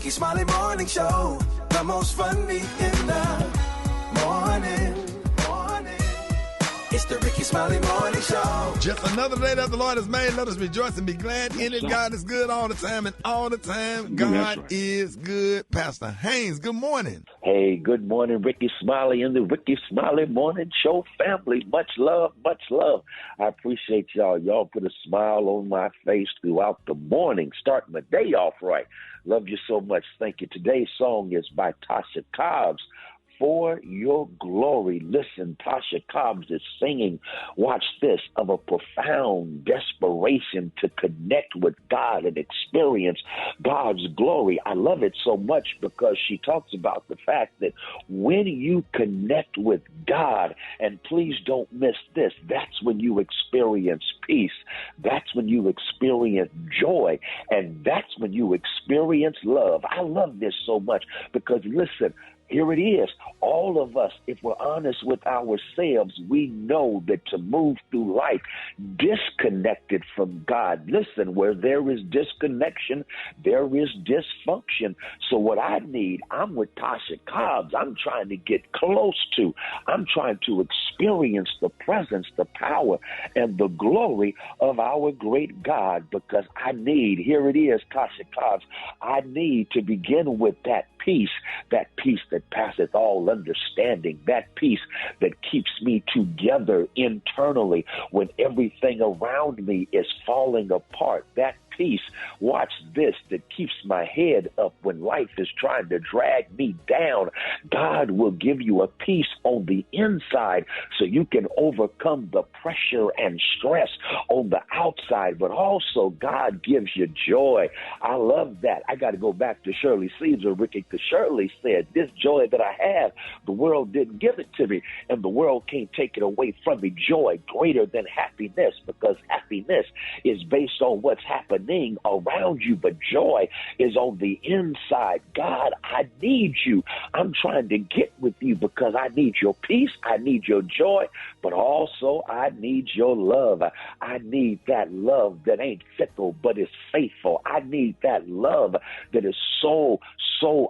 Rickey Smiley Morning Show. The most funny in the morning. It's the Rickey Smiley Morning Show. Just another day that the Lord has made. Let us rejoice and be glad in it. God is good all the time, and all the time God is good. Pastor Haynes, good morning. Hey, good morning, Rickey Smiley and the Rickey Smiley Morning Show family. Much love, much love. I appreciate y'all. Y'all put a smile on my face throughout the morning, starting my day off right. Love you so much. Thank you. Today's song is by Tasha Cobbs. For Your Glory. Listen, Tasha Cobbs is singing, watch this, of a profound desperation to connect with God and experience God's glory. I love it so much because she talks about the fact that when you connect with God, and please don't miss this, that's when you experience peace. That's when you experience joy. And that's when you experience love. I love this so much because, listen, here it is. All of us, if we're honest with ourselves, we know that to move through life disconnected from God. Listen, where there is disconnection, there is dysfunction. So what I need, I'm with Tasha Cobbs. I'm trying to get close to. I'm trying to experience the presence, the power, and the glory of our great God because I need, here it is, Tasha Cobbs, I need to begin with that peace that passeth all understanding, that peace that keeps me together internally when everything around me is falling apart, that peace, watch this, that keeps my head up when life is trying to drag me down. God will give you a peace on the inside so you can overcome the pressure and stress on the outside, but also God gives you joy. I love that. I got to go back to Shirley Caesar, Rickey, because Shirley said, this joy that I have, the world didn't give it to me, and the world can't take it away from me. Joy greater than happiness, because happiness is based on what's happening around you, but joy is on the inside. God, I need you. I'm trying to get with you because I need your peace. I need your joy, but also I need your love. I need that love that ain't fickle, but is faithful. I need that love that is so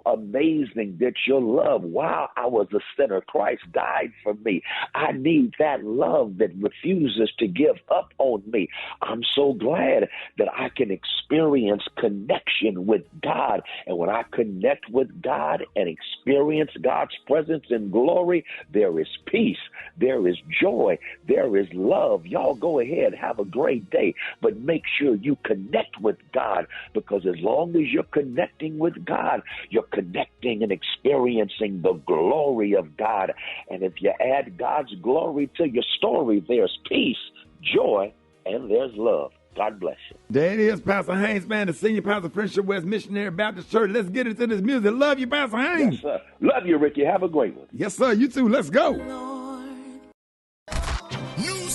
amazing, that your love, while I was a sinner, Christ died for me. I need that love that refuses to give up on me. I'm so glad that I can experience connection with God. And when I connect with God and experience God's presence and glory, there is peace, there is joy, there is love. Y'all go ahead, have a great day, but make sure you connect with God, because as long as you're connecting with God, you're connecting and experiencing the glory of God. And if you add God's glory to your story, there's peace, joy, and there's love. God bless you. There it is, Pastor Haynes, man, the senior pastor of Friendship West Missionary Baptist Church. Let's get into this music. Love you, Pastor Haynes. Yes, sir. Love you, Ricky. Have a great one. Yes, sir. You too. Let's go. News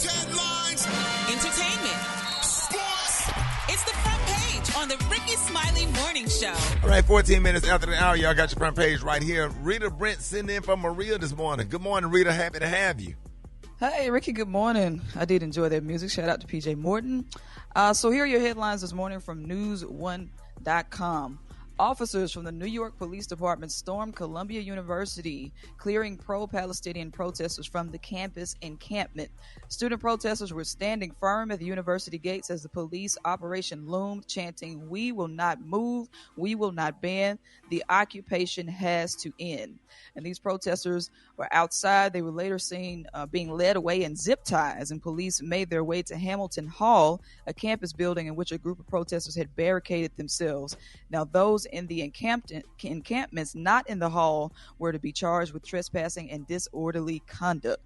headlines, entertainment, sports. It's the front page on the Rickey Smiley Morning Show. All right, 14 minutes after the hour, y'all got your front page right here. Rita Brent sitting in for Maria this morning. Good morning, Rita. Happy to have you. Hey, Ricky, good morning. I did enjoy that music. Shout out to PJ Morton. So here are your headlines this morning from news1.com. Officers from the New York Police Department stormed Columbia University, clearing pro-Palestinian protesters from the campus encampment. Student protesters were standing firm at the university gates as the police operation loomed, chanting, "We will not move, we will not bend, the occupation has to end." And these protesters were outside. They were later seen being led away in zip ties, and police made their way to Hamilton Hall, a campus building in which a group of protesters had barricaded themselves. Now, those in the encampments not in the hall were to be charged with trespassing and disorderly conduct.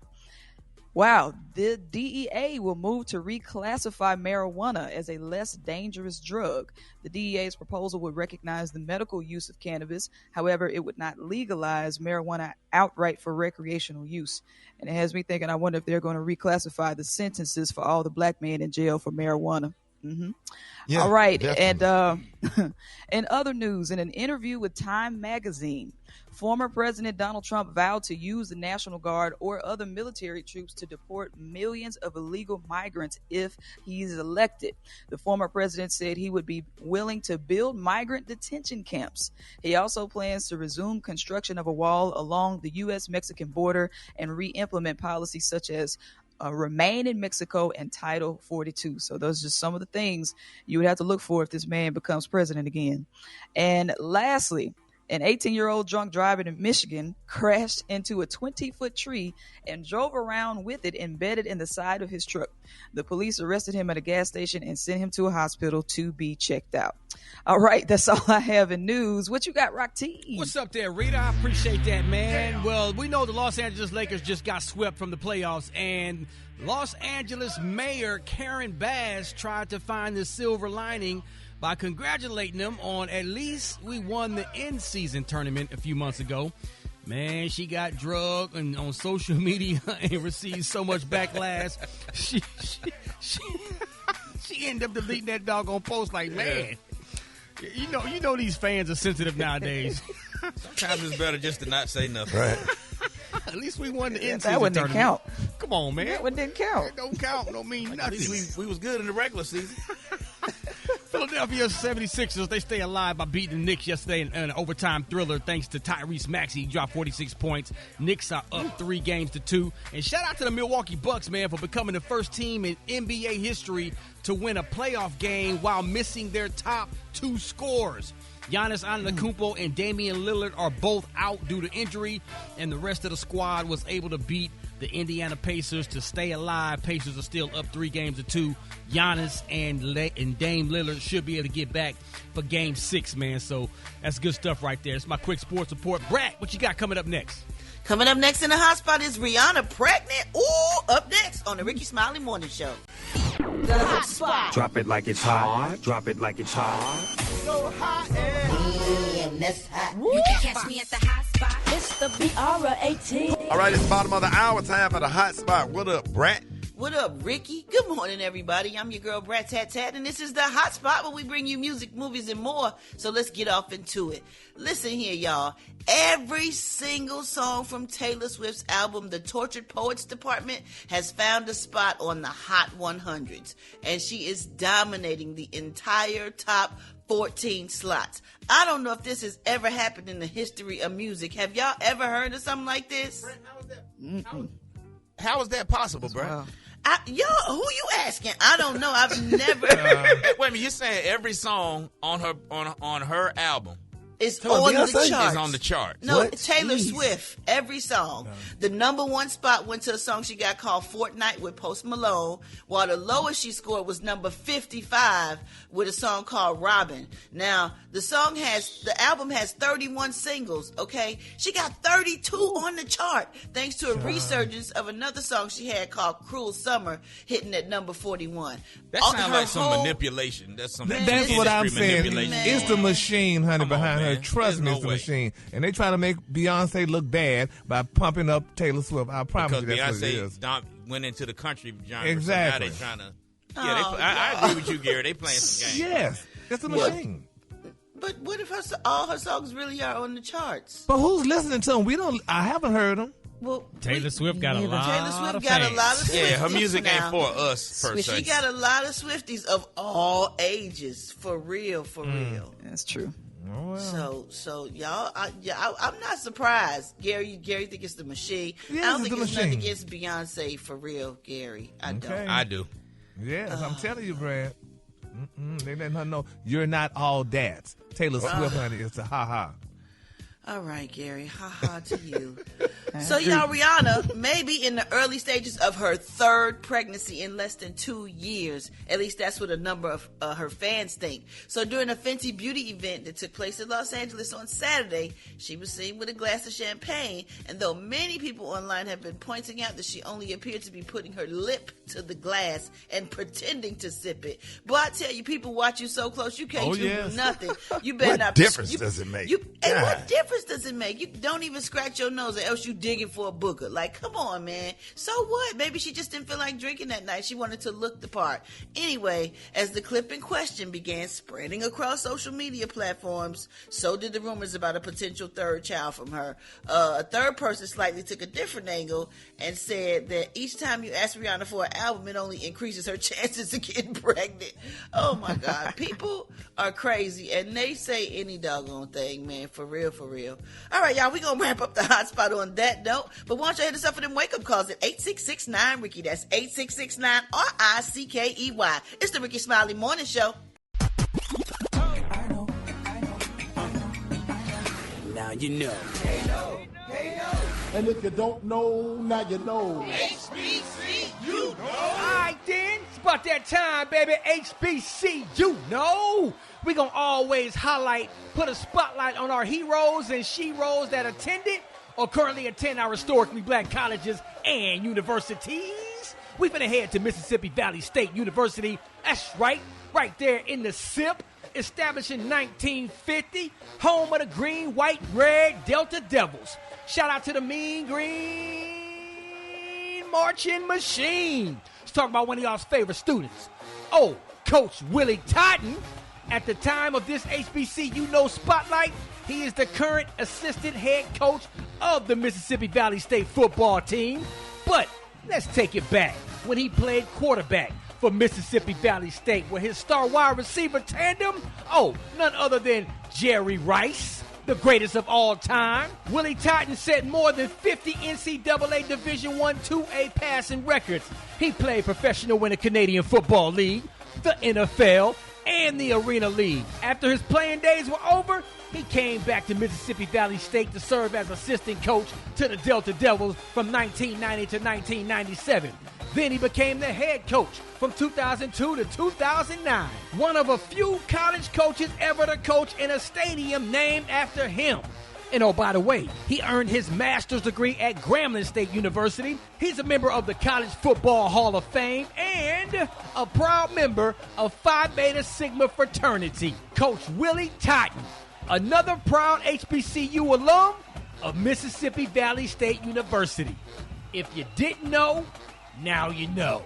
Wow, the DEA will move to reclassify marijuana as a less dangerous drug. The DEA's proposal would recognize the medical use of cannabis. However, it would not legalize marijuana outright for recreational use. And it has me thinking, I wonder if they're going to reclassify the sentences for all the black men in jail for marijuana. Mm-hmm. Yeah, All right. definitely. And in other news, in an interview with Time magazine, former President Donald Trump vowed to use the National Guard or other military troops to deport millions of illegal migrants if he is elected. The former president said he would be willing to build migrant detention camps. He also plans to resume construction of a wall along the U.S.-Mexican border and re-implement policies such as remain in Mexico and Title 42. So those are just some of the things you would have to look for if this man becomes president again. And lastly, an 18-year-old drunk driver in Michigan crashed into a 20-foot tree and drove around with it embedded in the side of his truck. The police arrested him at a gas station and sent him to a hospital to be checked out. All right, that's all I have in news. What you got, Rock T? What's up there, Rita? I appreciate that, man. Well, we know the Los Angeles Lakers just got swept from the playoffs, and Los Angeles Mayor Karen Bass tried to find the silver lining by congratulating them on at least we won the in-season tournament a few months ago. Man, she got drugged and on social media and received so much backlash. She ended up deleting that doggone post like, man, you know these fans are sensitive nowadays. Sometimes it's better just to not say nothing. Right. At least we won the in-season That one didn't tournament. count. Come on, man. That one didn't count. It don't count. Don't mean At nothing. least we was good in the regular season. Philadelphia 76ers, they stay alive by beating the Knicks yesterday in an overtime thriller thanks to Tyrese Maxey. He dropped 46 points. Knicks are up 3-2. And shout out to the Milwaukee Bucks, man, for becoming the first team in NBA history to win a playoff game while missing their top 2 scorers. Giannis Antetokounmpo and Damian Lillard are both out due to injury, and the rest of the squad was able to beat the Indiana Pacers to stay alive. Pacers are still up 3-2. Giannis and Dame Lillard should be able to get back for Game 6, man. So that's good stuff right there. It's my quick sports report. Brad, what you got coming up next? Coming up next in the hot spot is Rihanna pregnant. Ooh, up next on the Rickey Smiley Morning Show. The hot spot. Drop it like it's hot. Drop it like it's hot. So hot. That's hot. You can catch me at the hot spot. It's the BR18. All right, it's bottom of the hour time for the hot spot. What up, Brat? What up, Ricky? Good morning, everybody. I'm your girl, Brat Tat Tat, and this is the hot spot where we bring you music, movies, and more. So let's get off into it. Listen here, y'all. Every single song from Taylor Swift's album, The Tortured Poets Department, has found a spot on the Hot 100s, and she is dominating the entire top 14 slots. I don't know if this has ever happened in the history of music. Have y'all ever heard of something like this? How is that possible, bro? Wow. Y'all, who you asking? I don't know. I've never. Wait a minute, you're saying every song on her album It's Tell on me, the Beyonce charts. is on the charts? No, What? Taylor Jeez. Swift, every song. The number one spot went to a song she got called Fortnite with Post Malone, while the lowest she scored was number 55 with a song called Robin. Now, the album has 31 singles, okay? She got 32 on the chart, thanks to a resurgence of another song she had called Cruel Summer, hitting at number 41. That All- sounds her like some whole- manipulation. That's some Man, That's what I'm industry saying. manipulation. It's the machine, honey, Come on, behind her. man. Trust There's me, no it's the way. machine. And they try to make Beyonce look bad by pumping up Taylor Swift. I promise Because you that's what it Beyonce is. went into the country genre. Exactly. So now they trying to. I agree with you, Gary. They playing some games. Yes, it's a machine. But what if all her songs really are on the charts? But who's listening to them? I haven't heard them. Well, Taylor Swift got a lot Taylor Swift of got fans. a lot of Swifties. Yeah, her music ain't now. for us, per se. She got a lot of Swifties of all ages, for real, for real. That's true. Oh, well. So y'all, I'm not surprised. Gary think it's the machine. Yes, I don't it's think the it's nothing machine. against Beyonce, for real, Gary. I Okay. don't. I do. Yes, I'm telling you, Brad. They letting her know you're not all dads. Taylor Swift, honey, it's a ha-ha. All right, Gary. Ha-ha to you. So, y'all, Rihanna may be in the early stages of her third pregnancy in less than 2 years. At least that's what a number of her fans think. So, during a Fenty Beauty event that took place in Los Angeles on Saturday, she was seen with a glass of champagne. And though many people online have been pointing out that she only appeared to be putting her lip to the glass and pretending to sip it. But I tell you, people watch you so close, you can't do yes. nothing. You better What not. difference does it make? And what difference difference does it make? You don't even scratch your nose or else you digging for a booger. Like, come on, man. So what? Maybe she just didn't feel like drinking that night. She wanted to look the part. Anyway, as the clip in question began spreading across social media platforms, so did the rumors about a potential third child from her. A third person slightly took a different angle and said that each time you ask Rihanna for an album, it only increases her chances of getting pregnant. Oh my God. People are crazy and they say any doggone thing, man. For real, for real. All right, y'all, we gonna wrap up the hot spot on that note. But why don't you hit us up for them wake-up calls at 866-9-RICKY. That's 866-9-RICKEY. It's the Rickey Smiley Morning Show. Now you know. And if you don't know, now you know. HBCU, know. All right, then. It's about that time, baby. HBCU, know. We're going to always highlight, put a spotlight on our heroes and she-ros that attended or currently attend our historically black colleges and universities. We're going to head to Mississippi Valley State University. That's right there in the SIP. Established in 1950, home of the green, white, red Delta Devils. Shout out to the mean green marching machine. Let's talk about one of y'all's favorite students. Oh, Coach Willie Totten. At the time of this HBCU Know Spotlight, he is the current assistant head coach of the Mississippi Valley State football team. But let's take it back when he played quarterback for Mississippi Valley State, where his star wide receiver tandem, none other than Jerry Rice, the greatest of all time. Willie Totten set more than 50 NCAA Division I 2A passing records. He played professional in the Canadian Football League, the NFL, and the Arena League. After his playing days were over, he came back to Mississippi Valley State to serve as assistant coach to the Delta Devils from 1990 to 1997. Then he became the head coach from 2002 to 2009. One of a few college coaches ever to coach in a stadium named after him. And oh, by the way, he earned his master's degree at Grambling State University. He's a member of the College Football Hall of Fame and a proud member of Phi Beta Sigma fraternity. Coach Willie Totten, another proud HBCU alum of Mississippi Valley State University. If you didn't know, now you know.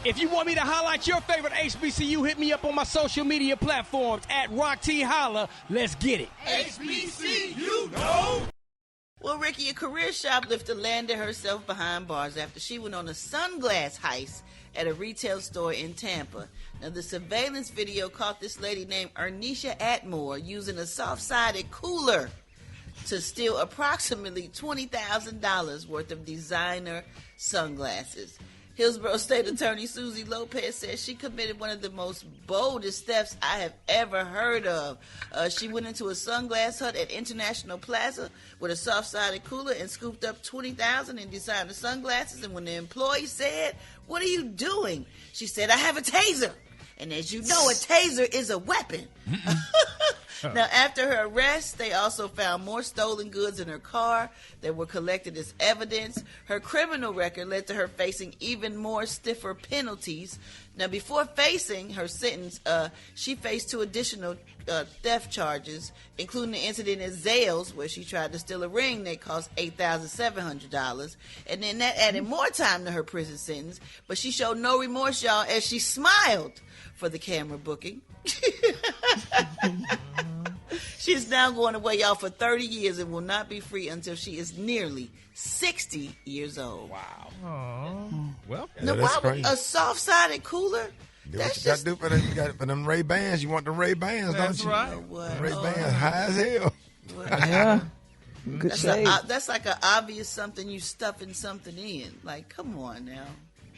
If you want me to highlight your favorite HBCU, hit me up on my social media platforms at RockTHolla. Let's get it. HBCU, know. Well, Ricky, a career shoplifter landed herself behind bars after she went on a sunglass heist at a retail store in Tampa. Now, the surveillance video caught this lady named Ernisha Atmore using a soft-sided cooler to steal approximately $20,000 worth of designer sunglasses. Hillsborough State Attorney Susie Lopez says she committed one of the most boldest thefts I have ever heard of. She went into a sunglass hut at International Plaza with a soft-sided cooler and scooped up $20,000 in designer sunglasses. And when the employee said, "What are you doing?" she said, "I have a taser." And as you know, a taser is a weapon. Now, after her arrest, they also found more stolen goods in her car that were collected as evidence. Her criminal record led to her facing even more stiffer penalties. Now, before facing her sentence, she faced 2 additional theft charges, including the incident at Zales, where she tried to steal a ring that cost $8,700. And then that added more time to her prison sentence. But she showed no remorse, y'all, as she smiled for the camera booking. She is now going away, y'all, for 30 years and will not be free until she is nearly 60 years old. Wow. Oh. Well, yeah, that's crazy. A soft-sided cooler? Do what you got to do for them. You got for them Ray-Bans. You want the Ray-Bans, don't you? Right. You know what? Ray-Bans high as hell. Yeah. Good shade. That's like an obvious something you stuffing something in. Like, come on now.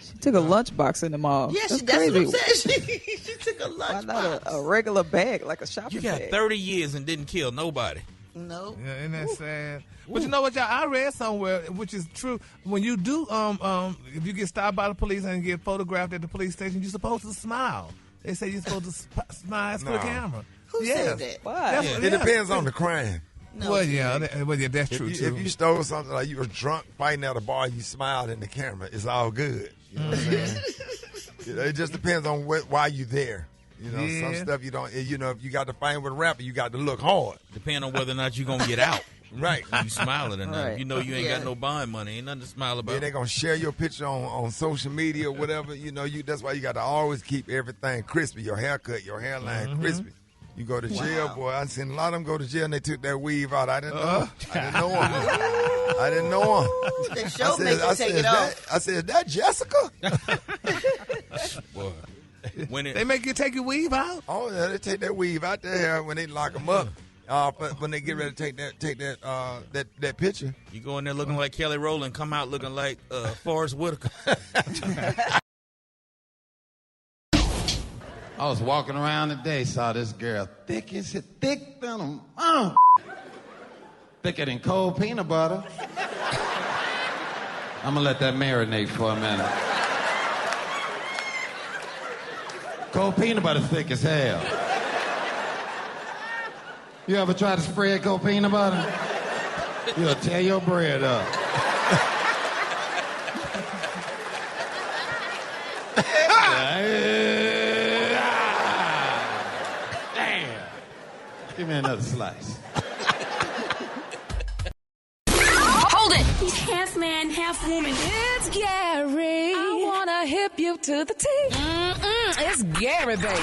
She took a lunchbox in the mall. Yeah, that's that's crazy. what I'm saying. She took a Why lunchbox. not a regular bag, like a shopping You got bag? 30 years and didn't kill nobody. No. Yeah, isn't that sad? But you know what, y'all? I read somewhere, which is true. When you do, if you get stopped by the police and get photographed at the police station, you're supposed to smile. They say you're supposed to smile for the camera. Who said that? Why? It depends on the crime. No, Well, yeah, that's true, too. If you stole something like you were drunk fighting at a bar and you smiled in the camera, it's all good. You know what I'm saying? It just depends on why you there. You know, some stuff you don't. You know, if you got to fight with a rapper, you got to look hard. Depending on whether or not you're gonna get out. Right. You smiling or not. Right. You know you ain't got no bond money. Ain't nothing to smile about. Yeah, they gonna share your picture on social media or whatever. You know, that's why you got to always keep everything crispy. Your haircut, your hairline crispy. You go to jail, boy. I seen a lot of them go to jail and they took that weave out. I didn't know. I didn't know him. I didn't know him. The show makes you take it off. I said, is that Jessica? Boy. They make you take your weave out? Oh, yeah, they take that weave out there when they lock them up. But when they get ready to take that picture. You go in there looking like Kelly Rowland, come out looking like Forrest Whitaker. I was walking around today, saw this girl thick as a thick than thicker than cold peanut butter. I'm gonna let that marinate for a minute. Cold peanut butter thick as hell. You ever try to spread cold peanut butter? You'll tear your bread up. Damn. Give me another slice. Hold it! He's half man, half woman. It's Gary. I wanna hip you to the T. It's Gary, baby.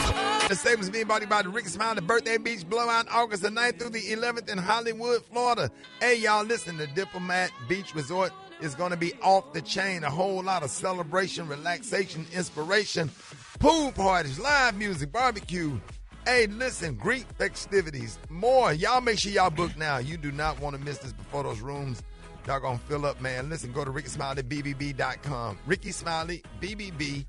The statement is being brought to you by the Rickey Smiley Birthday Beach Blowout, August the 9th through the 11th in Hollywood, Florida. Hey, y'all, listen, the Diplomat Beach Resort is going to be off the chain. A whole lot of celebration, relaxation, inspiration, pool parties, live music, barbecue. Hey, listen, Greek festivities, more. Y'all make sure y'all book now. You do not want to miss this before those rooms. Y'all going to fill up, man. Listen, go to RickySmileyBBB.com. RickySmileyBBB.com.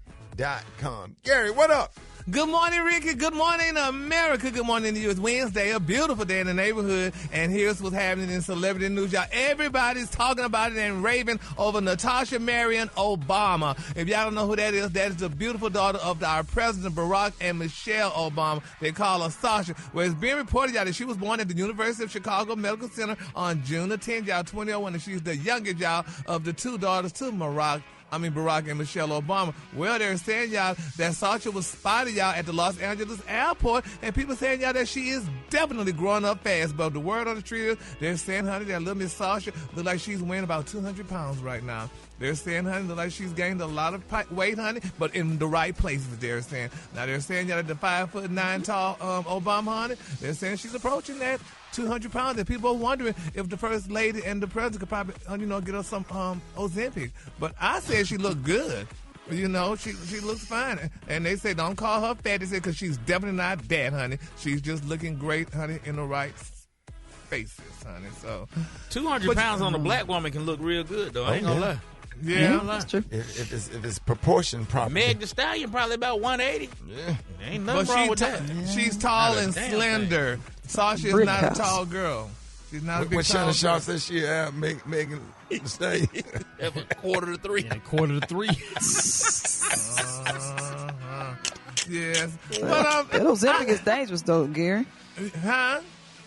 Gary, what up? Good morning, Ricky. Good morning, America. Good morning to you. It's Wednesday, a beautiful day in the neighborhood. And here's what's happening in celebrity news, y'all. Everybody's talking about it and raving over Natasha Marion Obama. If y'all don't know who that is the beautiful daughter of our President Barack and Michelle Obama. They call her Sasha. Well, it's being reported, y'all, that she was born at the University of Chicago Medical Center on June the 10th, y'all, 2001. And she's the youngest, y'all, of the two daughters to Barack and Michelle Obama. Well, they're saying, y'all, that Sasha was spotted, y'all, at the Los Angeles airport, and people saying, y'all, that she is definitely growing up fast. But the word on the street is, they're saying, honey, that little Miss Sasha look like she's weighing about 200 pounds right now. They're saying, honey, look like she's gained a lot of weight, honey, but in the right places, they're saying. Now, they're saying, y'all, that the 5'9" tall Obama, honey, they're saying she's approaching that 200 pounds, and people are wondering if the first lady and the president could probably, get her some Ozempic. But I said she looked good. She looks fine. And they say don't call her fat. They say because she's definitely not that, honey. She's just looking great, honey, in the right spaces, honey. So 200 pounds on a black woman can look real good, though. I ain't gonna lie. Yeah, that's true. If it's proportioned properly. Meg Thee Stallion probably about 180. Yeah. Ain't nothing wrong with that. She's tall and slender. Sasha is not a tall girl. She's not a big What Shannon Sharp says she had Megan Thee Stallion. Have a quarter to three. Yeah, quarter to three. Yes. That Ozempic is dangerous, though, Gary. Huh?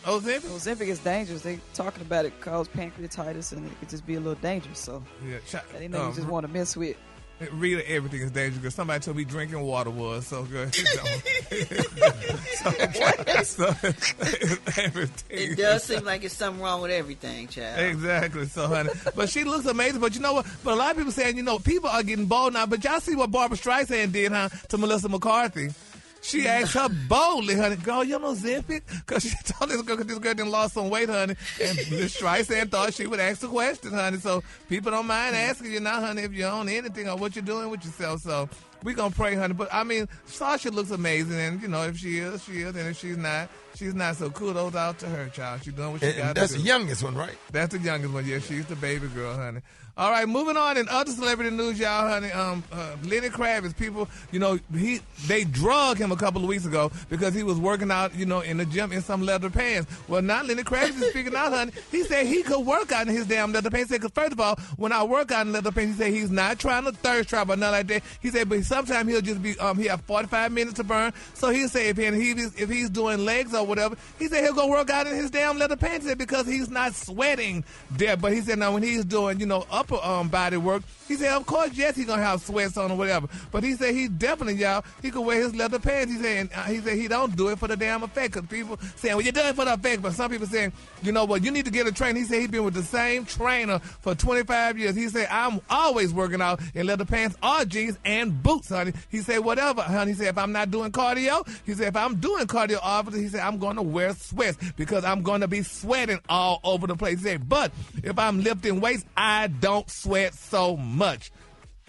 Ozempic is dangerous. They talking about it cause pancreatitis, and it could just be a little dangerous. So they know you just want to mess with. Rita, everything is dangerous because somebody told me drinking water was so good. Everything. It does seem like it's something wrong with everything, child. Exactly. So, honey. But she looks amazing. But you know what? But a lot of people saying, people are getting bold now. But y'all see what Barbara Streisand did, huh, to Melissa McCarthy? She asked her boldly, honey, girl, you know Ozempic? Because she told this girl done lost some weight, honey. And Ms. Streisand thought she would ask the question, honey. So people don't mind asking you now, honey, if you're on anything or what you're doing with yourself. So we're going to pray, honey. But, Sasha looks amazing. And, if she is, she is. And if she's not, so kudos out to her, child. She's doing what she got to do. That's the youngest one, right? That's the youngest one. Yeah, she's the baby girl, honey. All right, moving on in other celebrity news, y'all, honey. Lenny Kravitz, people, they drug him a couple of weeks ago because he was working out, in the gym in some leather pants. Well, now Lenny Kravitz is speaking out, honey. He said he could work out in his damn leather pants. He said, because first of all, when I work out in leather pants, he said he's not trying to thirst trap or nothing like that. He said, but sometimes he'll just be, he have 45 minutes to burn. So he'll say if he's doing legs or whatever, he said he'll go work out in his damn leather pants because he's not sweating there. But he said now when he's doing, upper body work, He said, of course, yes, he's going to have sweats on or whatever. But he said he definitely, y'all, he could wear his leather pants. He said he don't do it for the damn effect. Because people saying, well, you're doing it for the effect. But some people saying, you know what, you need to get a trainer. He said he's been with the same trainer for 25 years. He said, I'm always working out in leather pants or jeans and boots, honey. He said, whatever, honey. He said, if I'm not doing cardio, he said, if I'm doing cardio, obviously, he said, I'm going to wear sweats because I'm going to be sweating all over the place. He said, but if I'm lifting weights, I don't sweat so much.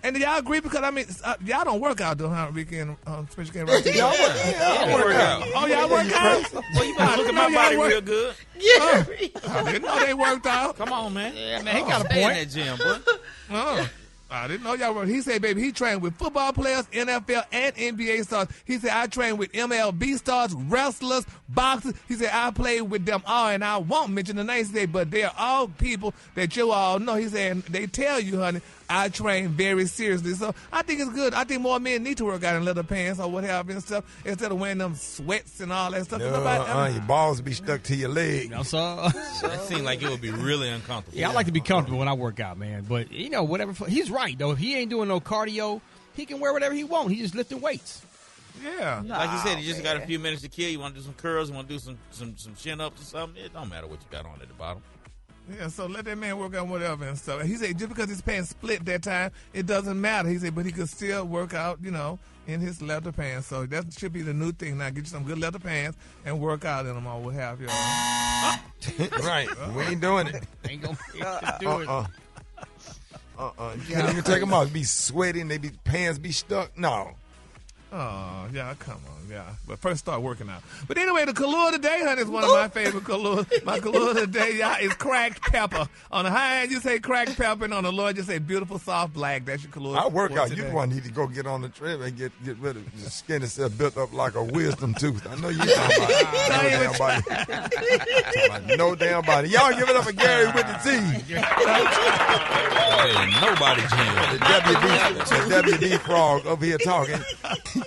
And do y'all agree? Because, I mean, y'all don't work out, though, huh, Ricky and Special K? Right? Y'all work out. Oh, y'all work out? Well, you better look at my body real good. Yeah. I didn't know they worked out. Come on, man. Yeah, man, he got a point. Stay in that gym, boy. I didn't know y'all were. He said, baby, he trained with football players, NFL, and NBA stars. He said, I trained with MLB stars, wrestlers, boxers. He said, I played with them all, and I won't mention the names today, but they're all people that you all know. He said, they tell you, honey, I train very seriously. So I think it's good. I think more men need to work out in leather pants or whatever and stuff instead of wearing them sweats and all that stuff. Your balls be stuck to your leg. No, sir. That seems like it would be really uncomfortable. Yeah, I like to be comfortable when I work out, man. But, you know, whatever. He's right, though. If he ain't doing no cardio, he can wear whatever he wants. He's just lifting weights. Yeah. Like you said, you just got a few minutes to kill. You want to do some curls, you want to do some chin-ups or something. It don't matter what you got on at the bottom. Yeah, so let that man work out whatever and stuff. He said just because his pants split that time, it doesn't matter. He said, but he could still work out, you know, in his leather pants. So that should be the new thing now. Get you some good leather pants and work out in them or what have you. Right. We ain't doing it. Ain't going to do it. You can't even take them off. Be sweating. Pants be stuck. No. Oh, yeah, come on, yeah. But first start working out. But anyway, the color today, honey, is one of my favorite colors. My color today, y'all, is cracked pepper. On the high end, you say cracked pepper, and on the low end, you say beautiful soft black. That's your color. I work out. You the one need to go get on the treadmill and get rid of the skin itself built up like a wisdom tooth. I know you talking about no damn body. Y'all give it up for Gary with the T. Nobody jam. The WB frog over here talking. All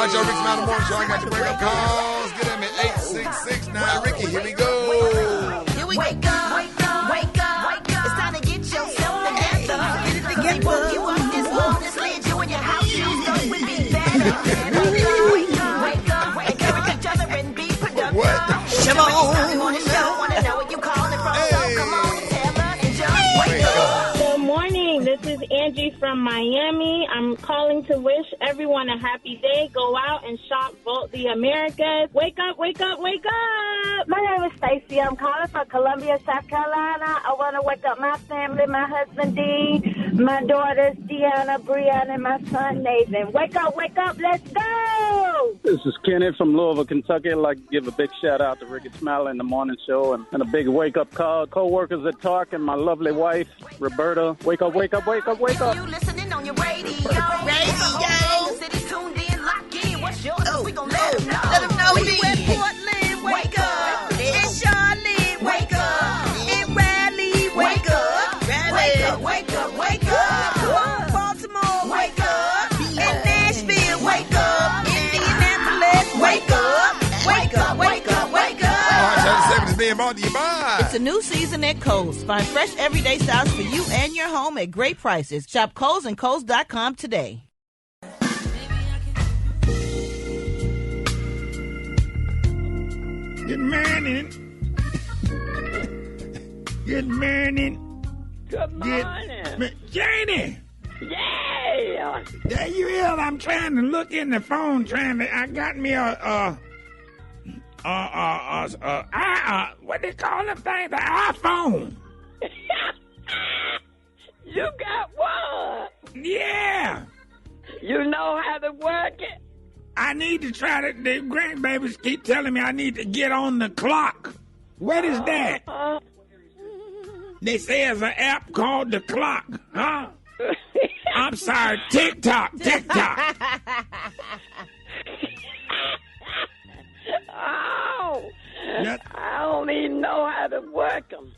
right, y'all, Rickey Smiley Morning Show. I got your breakup calls. Get them at 866-9 Ricky. Here we go. Here we go. Wake up, wake up, wake up. It's time to get yourself together. Get it together. Woke you up this morning, slid you in your house shoes. Those would be better. Wake up, wake up. Encourage each other and be productive. What? Come on. Morning show. Want to know where you calling from? So come on and tell us and just wake up. Good morning. This is Angie from Miami. I'm calling to wish everyone a happy day. Go out and shop, vote the Americas. Wake up, wake up, wake up. My name is Stacy. I'm calling from Columbia, South Carolina. I want to wake up my family, my husband, Dean, my daughters, Deanna, Brianna, and my son, Nathan. Wake up, let's go. This is Kenny from Louisville, Kentucky. I'd like to give a big shout out to Rickey Smiley in the morning show and a big wake-up call. Co-workers at Tark and my lovely wife, Roberta. Wake up, wake up, wake up, wake up. You listening on your radio. The city's tuned in, locked in. What's yours? We gon' let them know. Let them know we in Portland. Wake up. In Charlotte. Wake up. In Raleigh. Wake up. Wake up, wake up, wake up. Baltimore. Wake up. In Nashville. Wake up. Indianapolis. Wake up. Wake up, wake up, wake up. All right, y'all, 7 is being brought to you by. It's a new season at Kohl's. Find fresh everyday styles for you and your home at great prices. Shop Kohl's and Kohl's.com today. Good morning. Good morning. Good morning. Janie. Yeah. There you is. I'm trying to look in the phone, I got me what they call them thing? The iPhone. You got one. Yeah. You know how to work it. I need to try to. The grandbabies keep telling me I need to get on the clock. What is that? They say there's an app called the clock, huh? I'm sorry, TikTok. Oh, I don't even know how to work them.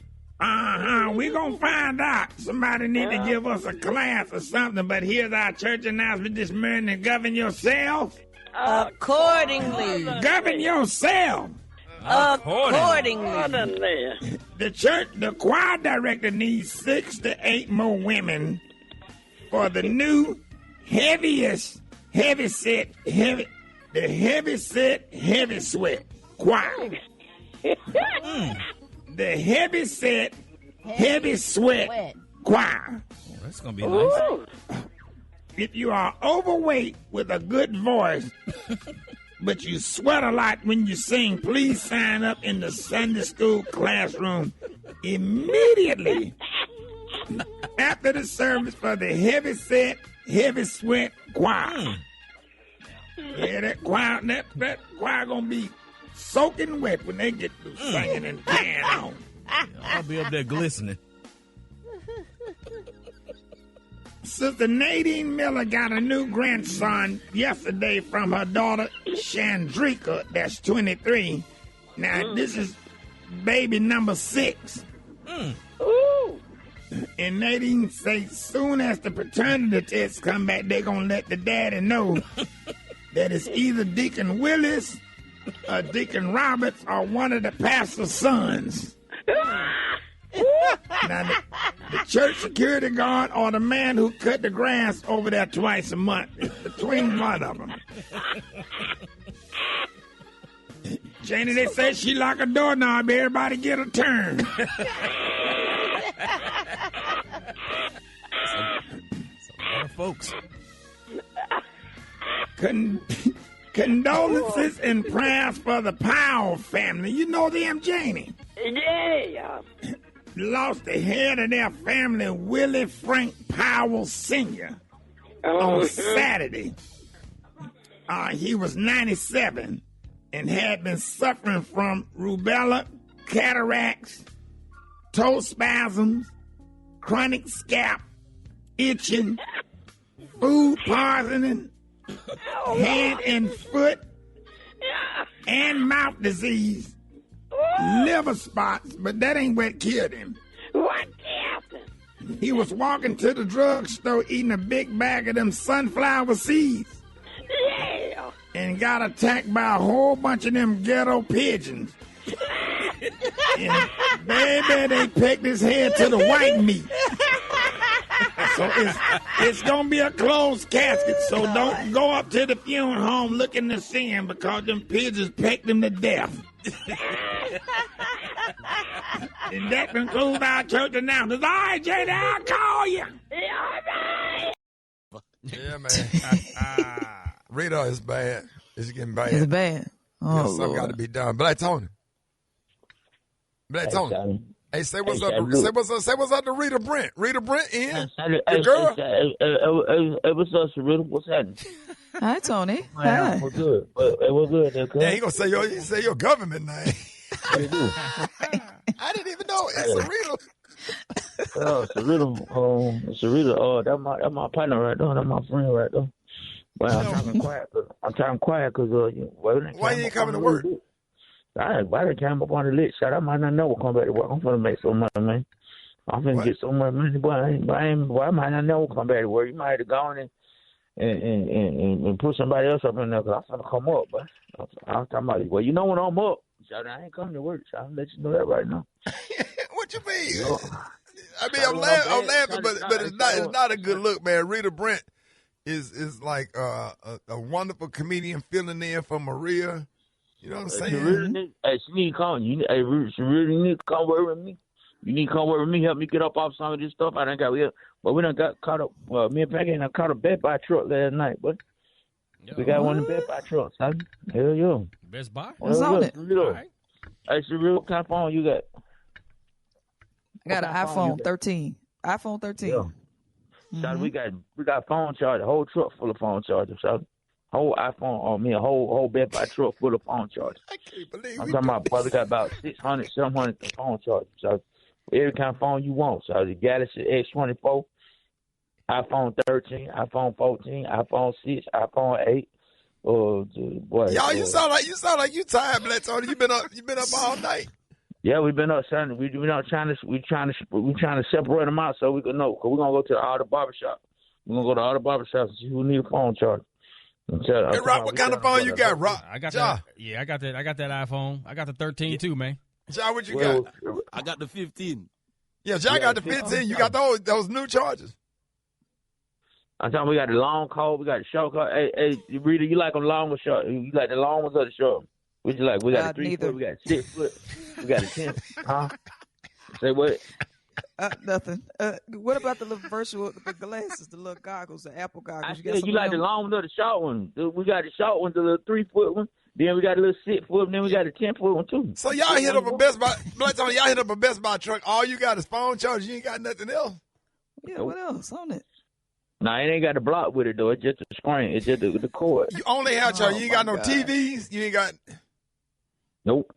We gonna find out. Somebody need to give us a class or something. But here's our church announcement this morning. Govern yourself. Accordingly. Govern yourself. Accordingly. The choir director needs 6 to 8 more women for the new heavy sweat choir. The heavy sweat choir. Oh, that's gonna be nice. If you are overweight with a good voice, but you sweat a lot when you sing, please sign up in the Sunday school classroom immediately after the service for the heavy sweat choir. Yeah, that choir gonna be soaking wet when they get through singing and carrying on. I'll be up there glistening. Sister Nadine Miller got a new grandson yesterday from her daughter Chandrika, that's 23. Now, this is baby number 6. Ooh. And Nadine says soon as the paternity tests come back, they're going to let the daddy know that it's either Deacon Willis or Deacon Roberts or one of the pastor's sons. Now, the church security guard or the man who cut the grass over there twice a month. It's between one of them. Janie, they say she like a doorknob. Everybody get a turn. It's a lot of folks. Condolences and prayers for the Powell family. You know them, Janie? Yeah. Lost the head of their family, Willie Frank Powell Sr., on Saturday. He was 97 and had been suffering from rubella, cataracts, toe spasms, chronic scalp itching, food poisoning, hand and foot, and mouth disease. Liver spots, but that ain't what killed him. What happened? He was walking to the drugstore eating a big bag of them sunflower seeds. Yeah. And got attacked by a whole bunch of them ghetto pigeons. And baby, they pecked his head to the white meat. So it's gonna be a closed casket, so don't go up to the funeral home looking to see him because them pigeons pecked him to death. And that concludes our church announcements. All right, Jada, I'll call you. Yeah, man. Rita is bad. It's getting bad. It's bad. Oh, something got to be done. Black Tony. Hey, say what's up. Say what's up to Rita Brent. Rita Brent in. Your girl. Hey, what's up, Rita? What's happening? Hi, Tony. Hi. What's good? What's good, okay? Yeah, he gonna say your government name. I didn't even know it's Rita. Sarita. That's my partner right there. That's my friend right there. Well, I'm talking quiet because why you ain't coming to work? I came up on the lit shot. I might not never come back to work. I'm finna make so much money. I'm finna get so much money, but I might not never come back to work. You might have to go on and put somebody else up in there because I'm finna come up. But I'm talking about, well, you know when I'm up, I ain't coming to work. So I'll let you know that right now. What you mean? I mean, I'm laughing, but it's not a good look, man. Rita Brent is like a wonderful comedian filling in for Maria. You know what I'm saying? She need to come. She really need to come work with me. You need to come work with me, help me get up off some of this stuff. I done got but we done got caught up. Me and Peggy done caught a Best Buy truck last night, but we got one of the Best Buy trucks. Son. Hell yeah. Best Buy? What's on it? Right. Hey, what kind of phone you got? I got an iPhone 13. iPhone 13. Yeah. So we got phone chargers, a whole truck full of phone chargers. So whole iPhone a whole Best Buy truck full of phone chargers. I can't believe I'm talking about probably got about 600, 700 phone chargers. So every kind of phone you want. So the Galaxy S24, iPhone 13, iPhone 14, iPhone 6, iPhone 8. Y'all, you sound like you tired, Black Tony. You been up all night. Yeah, we've been up Sunday. We've been up trying to separate them out so we can know. Cause we're gonna go to all the barbershop. We're gonna go to all the barbershops and see who need a phone charger. Hey, Rock, what kind of phone you got, Rock? I got that. Yeah, I got that iPhone. I got the 13 too, man. Ja, what you Well, got? I got the 15. Yeah, Ja got the 15. You got those new charges. I'm talking. We got the long call. We got the short call. Hey, Rita, you like them long or short? You like the long ones or the short? What you like? We got a 3 foot. We got a 6 foot. We got a 10. Huh? Say what? Nothing. What about the little virtual the glasses, the little goggles, the Apple goggles? You like the long one or the short one? We got the short one, the little 3 foot one. Then we got a little 6 foot, and then we got a 10 foot one too. So y'all hit up a Best Buy. Y'all hit up a Best Buy truck. All you got is phone chargers. You ain't got nothing else. Yeah, what else on it? Nah, it ain't got the block with it though. It's just the screen. It's just the cord. You only have chargers. You ain't got no TVs. You ain't got. Nope.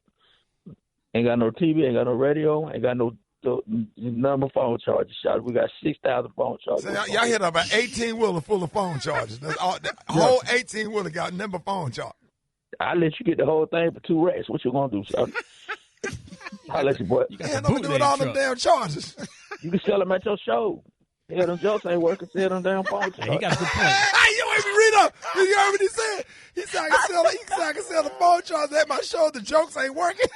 Ain't got no TV. Ain't got no radio. Ain't got no number phone charges. We got 6,000 phone charges. So y'all hit up an 18-wheeler full of phone charges. The whole 18-wheeler got number phone charge. I'll let you get the whole thing for $2. What you gonna do, son? I'll let you, boy. You got nothing to do with all them damn charges. You can sell them at your show. Yeah, them jokes ain't working. Sell them damn phone charges. He got a good point. Hey, you ain't read up. You heard what he said? He said I can sell the phone charges at my show. The jokes ain't working.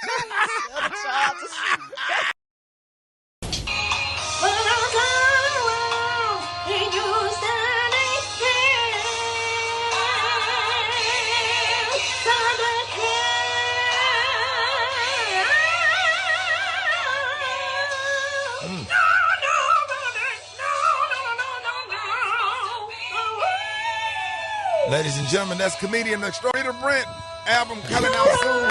Ladies and gentlemen, that's comedian extraordinary Brent. Album coming out soon.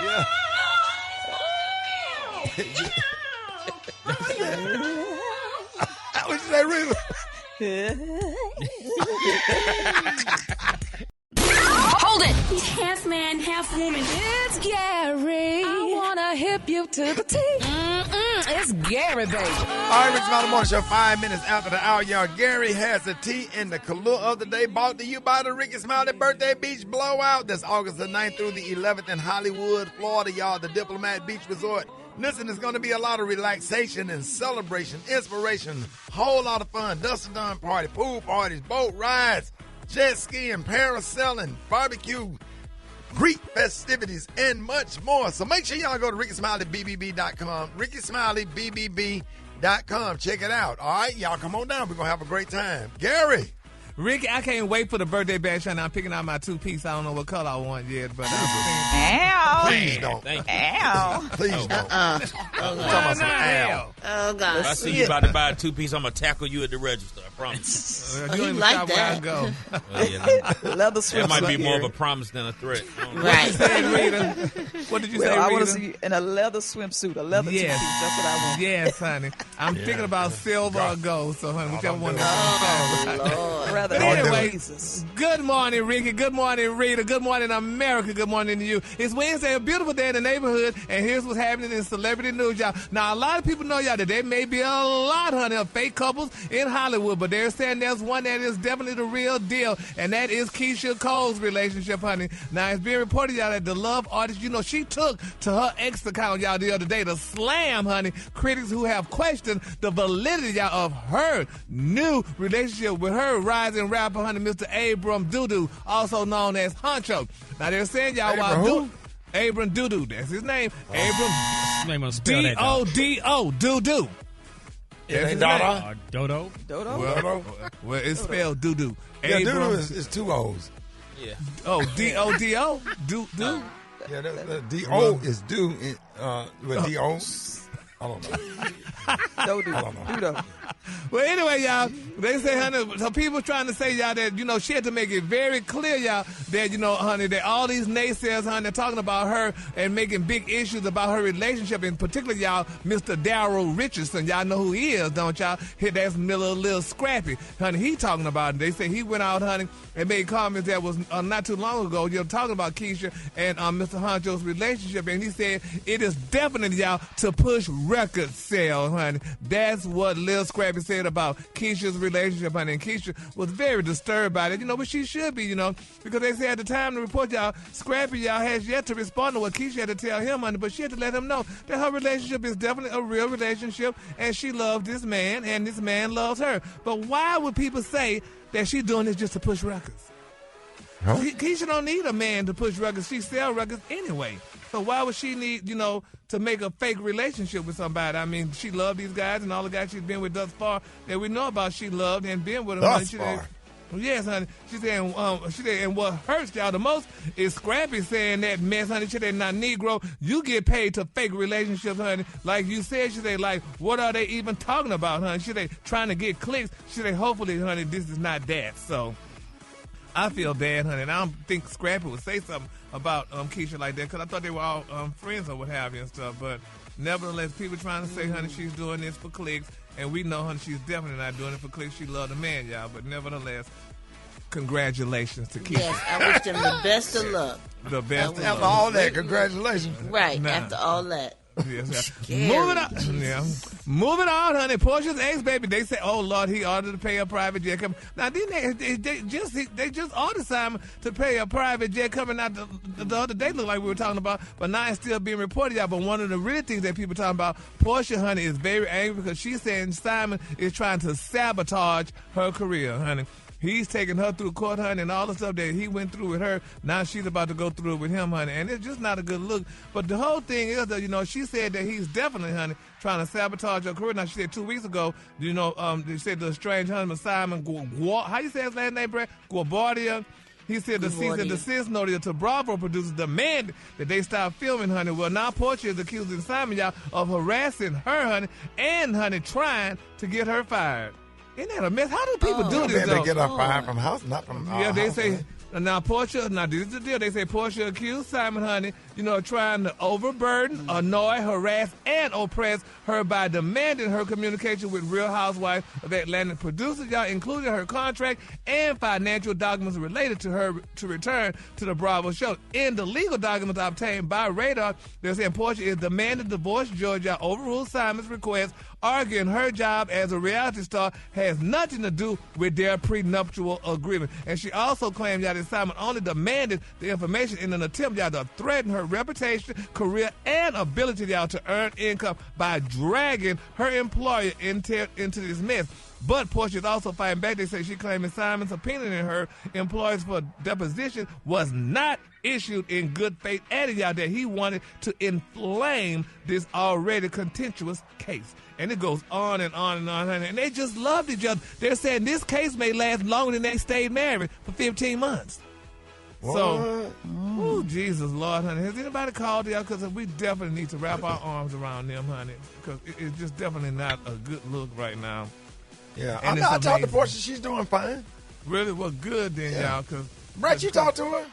Yeah. What you say, Rita? Hold it! Half man, half woman. It's Gary. I wanna hip you to the T. It's Gary, baby. All right, Rickey Smiley Morning Show, 5 minutes after the hour, y'all. Gary has a tea in the Kahlua of the day, brought to you by the Rickey Smiley Birthday Beach Blowout. That's August the 9th through the 11th in Hollywood, Florida, y'all, the Diplomat Beach Resort. Listen, there's going to be a lot of relaxation and celebration, inspiration, whole lot of fun, dust and dawn party, pool parties, boat rides, jet skiing, parasailing, barbecue, Greek festivities, and much more. So make sure y'all go to RickySmileyBBB.com, RickySmileyBBB.com. Check it out. All right, y'all come on down. We're going to have a great time. Gary. Ricky, I can't wait for the birthday bash, and I'm picking out my 2-piece. I don't know what color I want yet, but Ow. Please don't. Ow. Please don't. Oh, God. If I see you about to buy a 2-piece, I'm going to tackle you at the register. I promise. You ain't like that. Go. Leather swimsuit. That might be more of a promise than a threat. Right. What did you say, Rita? I want to see you in a leather swimsuit, a leather 2-piece. That's what I want. Yes, honey. I'm thinking about silver or gold, so, honey, whichever one. Lord. Anyway, good morning, Ricky. Good morning, Rita. Good morning, America. Good morning to you. It's Wednesday, a beautiful day in the neighborhood, and here's what's happening in celebrity news, y'all. Now, a lot of people know, y'all, that there may be a lot, honey, of fake couples in Hollywood, but they're saying there's one that is definitely the real deal, and that is Keisha Cole's relationship, honey. Now, it's being reported, y'all, that the Love artist, you know, she took to her ex account, y'all, the other day to slam, honey, critics who have questioned the validity, y'all, of her new relationship with her rising rapper, honey, Mr. Abram Doodoo, also known as Honcho. Now, they're saying, y'all, Abram Doodoo, that's his name. Abram D-O-D-O, Doodoo. It ain't Dada? Dodo? Dodo? Well, it's spelled Doodoo. Yeah, Doodoo is 2 O's. Yeah. Oh, D-O-D-O? Do? Yeah, the D-O is do. With D-O? I don't know. Dodo. Well, anyway, y'all, they say, honey, so people trying to say, y'all, that, you know, she had to make it very clear, y'all, that, you know, honey, that all these naysayers, honey, they're talking about her and making big issues about her relationship, in particular, y'all, Mr. Daryl Richardson. Y'all know who he is, don't y'all? That's little scrappy. Honey, he talking about it. They say he went out, honey, and made comments that was not too long ago, you know, talking about Keisha and Mr. Honcho's relationship, and he said it is definitely, y'all, to push record sales, honey. That's what Lil Scrappy said about Keisha's relationship, honey. And Keisha was very disturbed by it, but she should be, because they said at the time to report, y'all, Scrappy, y'all, has yet to respond to what Keisha had to tell him, honey, but she had to let him know that her relationship is definitely a real relationship, and she loves this man, and this man loves her. But why would people say that she's doing this just to push records? Huh? Keisha don't need a man to push records. She sell records anyway. So why would she need, to make a fake relationship with somebody? I mean, she loved these guys, and all the guys she's been with thus far that we know about, she loved and been with them. Thus far. Yes, honey. She said, and what hurts y'all the most is Scrappy saying that mess, honey. She said, now, Negro, you get paid to fake relationships, honey. Like you said, she said, like, what are they even talking about, honey? She said, trying to get clicks. She said, hopefully, honey, this is not that. So I feel bad, honey, and I don't think Scrappy would say something about Keisha like that, because I thought they were all friends or what have you and stuff. But nevertheless, people trying to say, honey, she's doing this for clicks, and we know, honey, she's definitely not doing it for clicks. She loved the man, y'all. But nevertheless, congratulations to Keisha. Yes, I wish them the best of luck. The best of luck. After all that, congratulations. Right, after all that. Yes, moving on. Yeah. Moving on, honey. Portia's ex-baby, they say, oh, Lord, he ordered to pay a private jet. Now, didn't they just ordered Simon to pay a private jet coming out the other day, looked like we were talking about, but now it's still being reported out. But one of the real things that people talking about, Portia, honey, is very angry because she's saying Simon is trying to sabotage her career, honey. He's taking her through court, honey, and all the stuff that he went through with her. Now she's about to go through it with him, honey, and it's just not a good look. But the whole thing is that, she said that he's definitely, honey, trying to sabotage her career. Now, she said 2 weeks ago, they said the estranged husband, Simon, how you say his last name, Brett? Guabardia. He said the cease and desist notice to Bravo producers demanded that they stop filming, honey. Well, now Portia is accusing Simon, y'all, of harassing her, honey, and, honey, trying to get her fired. Isn't that a mess? How do people do this, though? They get her fired from house, not from they house, say, right? now Portia, this is the deal. They say Portia accused Simon, honey, trying to overburden, annoy, harass, and oppress her by demanding her communication with Real Housewives of Atlanta producers, y'all, including her contract and financial documents related to her to return to the Bravo show. In the legal documents obtained by Radar, they're saying Portia is demanding divorce George, y'all, overruled Simon's request, arguing her job as a reality star has nothing to do with their prenuptial agreement. And she also claimed, y'all, that Simon only demanded the information in an attempt, y'all, to threaten her reputation, career, and ability, y'all, to earn income by dragging her employer into this mess. But Portia is also fighting back. They say she claiming Simon's opinion in her employees for deposition was not issued in good faith, adding y'all that he wanted to inflame this already contentious case. And it goes on and on and on, honey. And they just loved each other. They're saying this case may last longer than they stayed married for 15 months. What? So, oh, Jesus, Lord, honey. Has anybody called y'all? Because we definitely need to wrap our arms around them, honey. Because it's just definitely not a good look right now. Yeah, and I talked to Portia. She's doing fine. Really? Well, good then, y'all. Cause, Brett, you talked to her?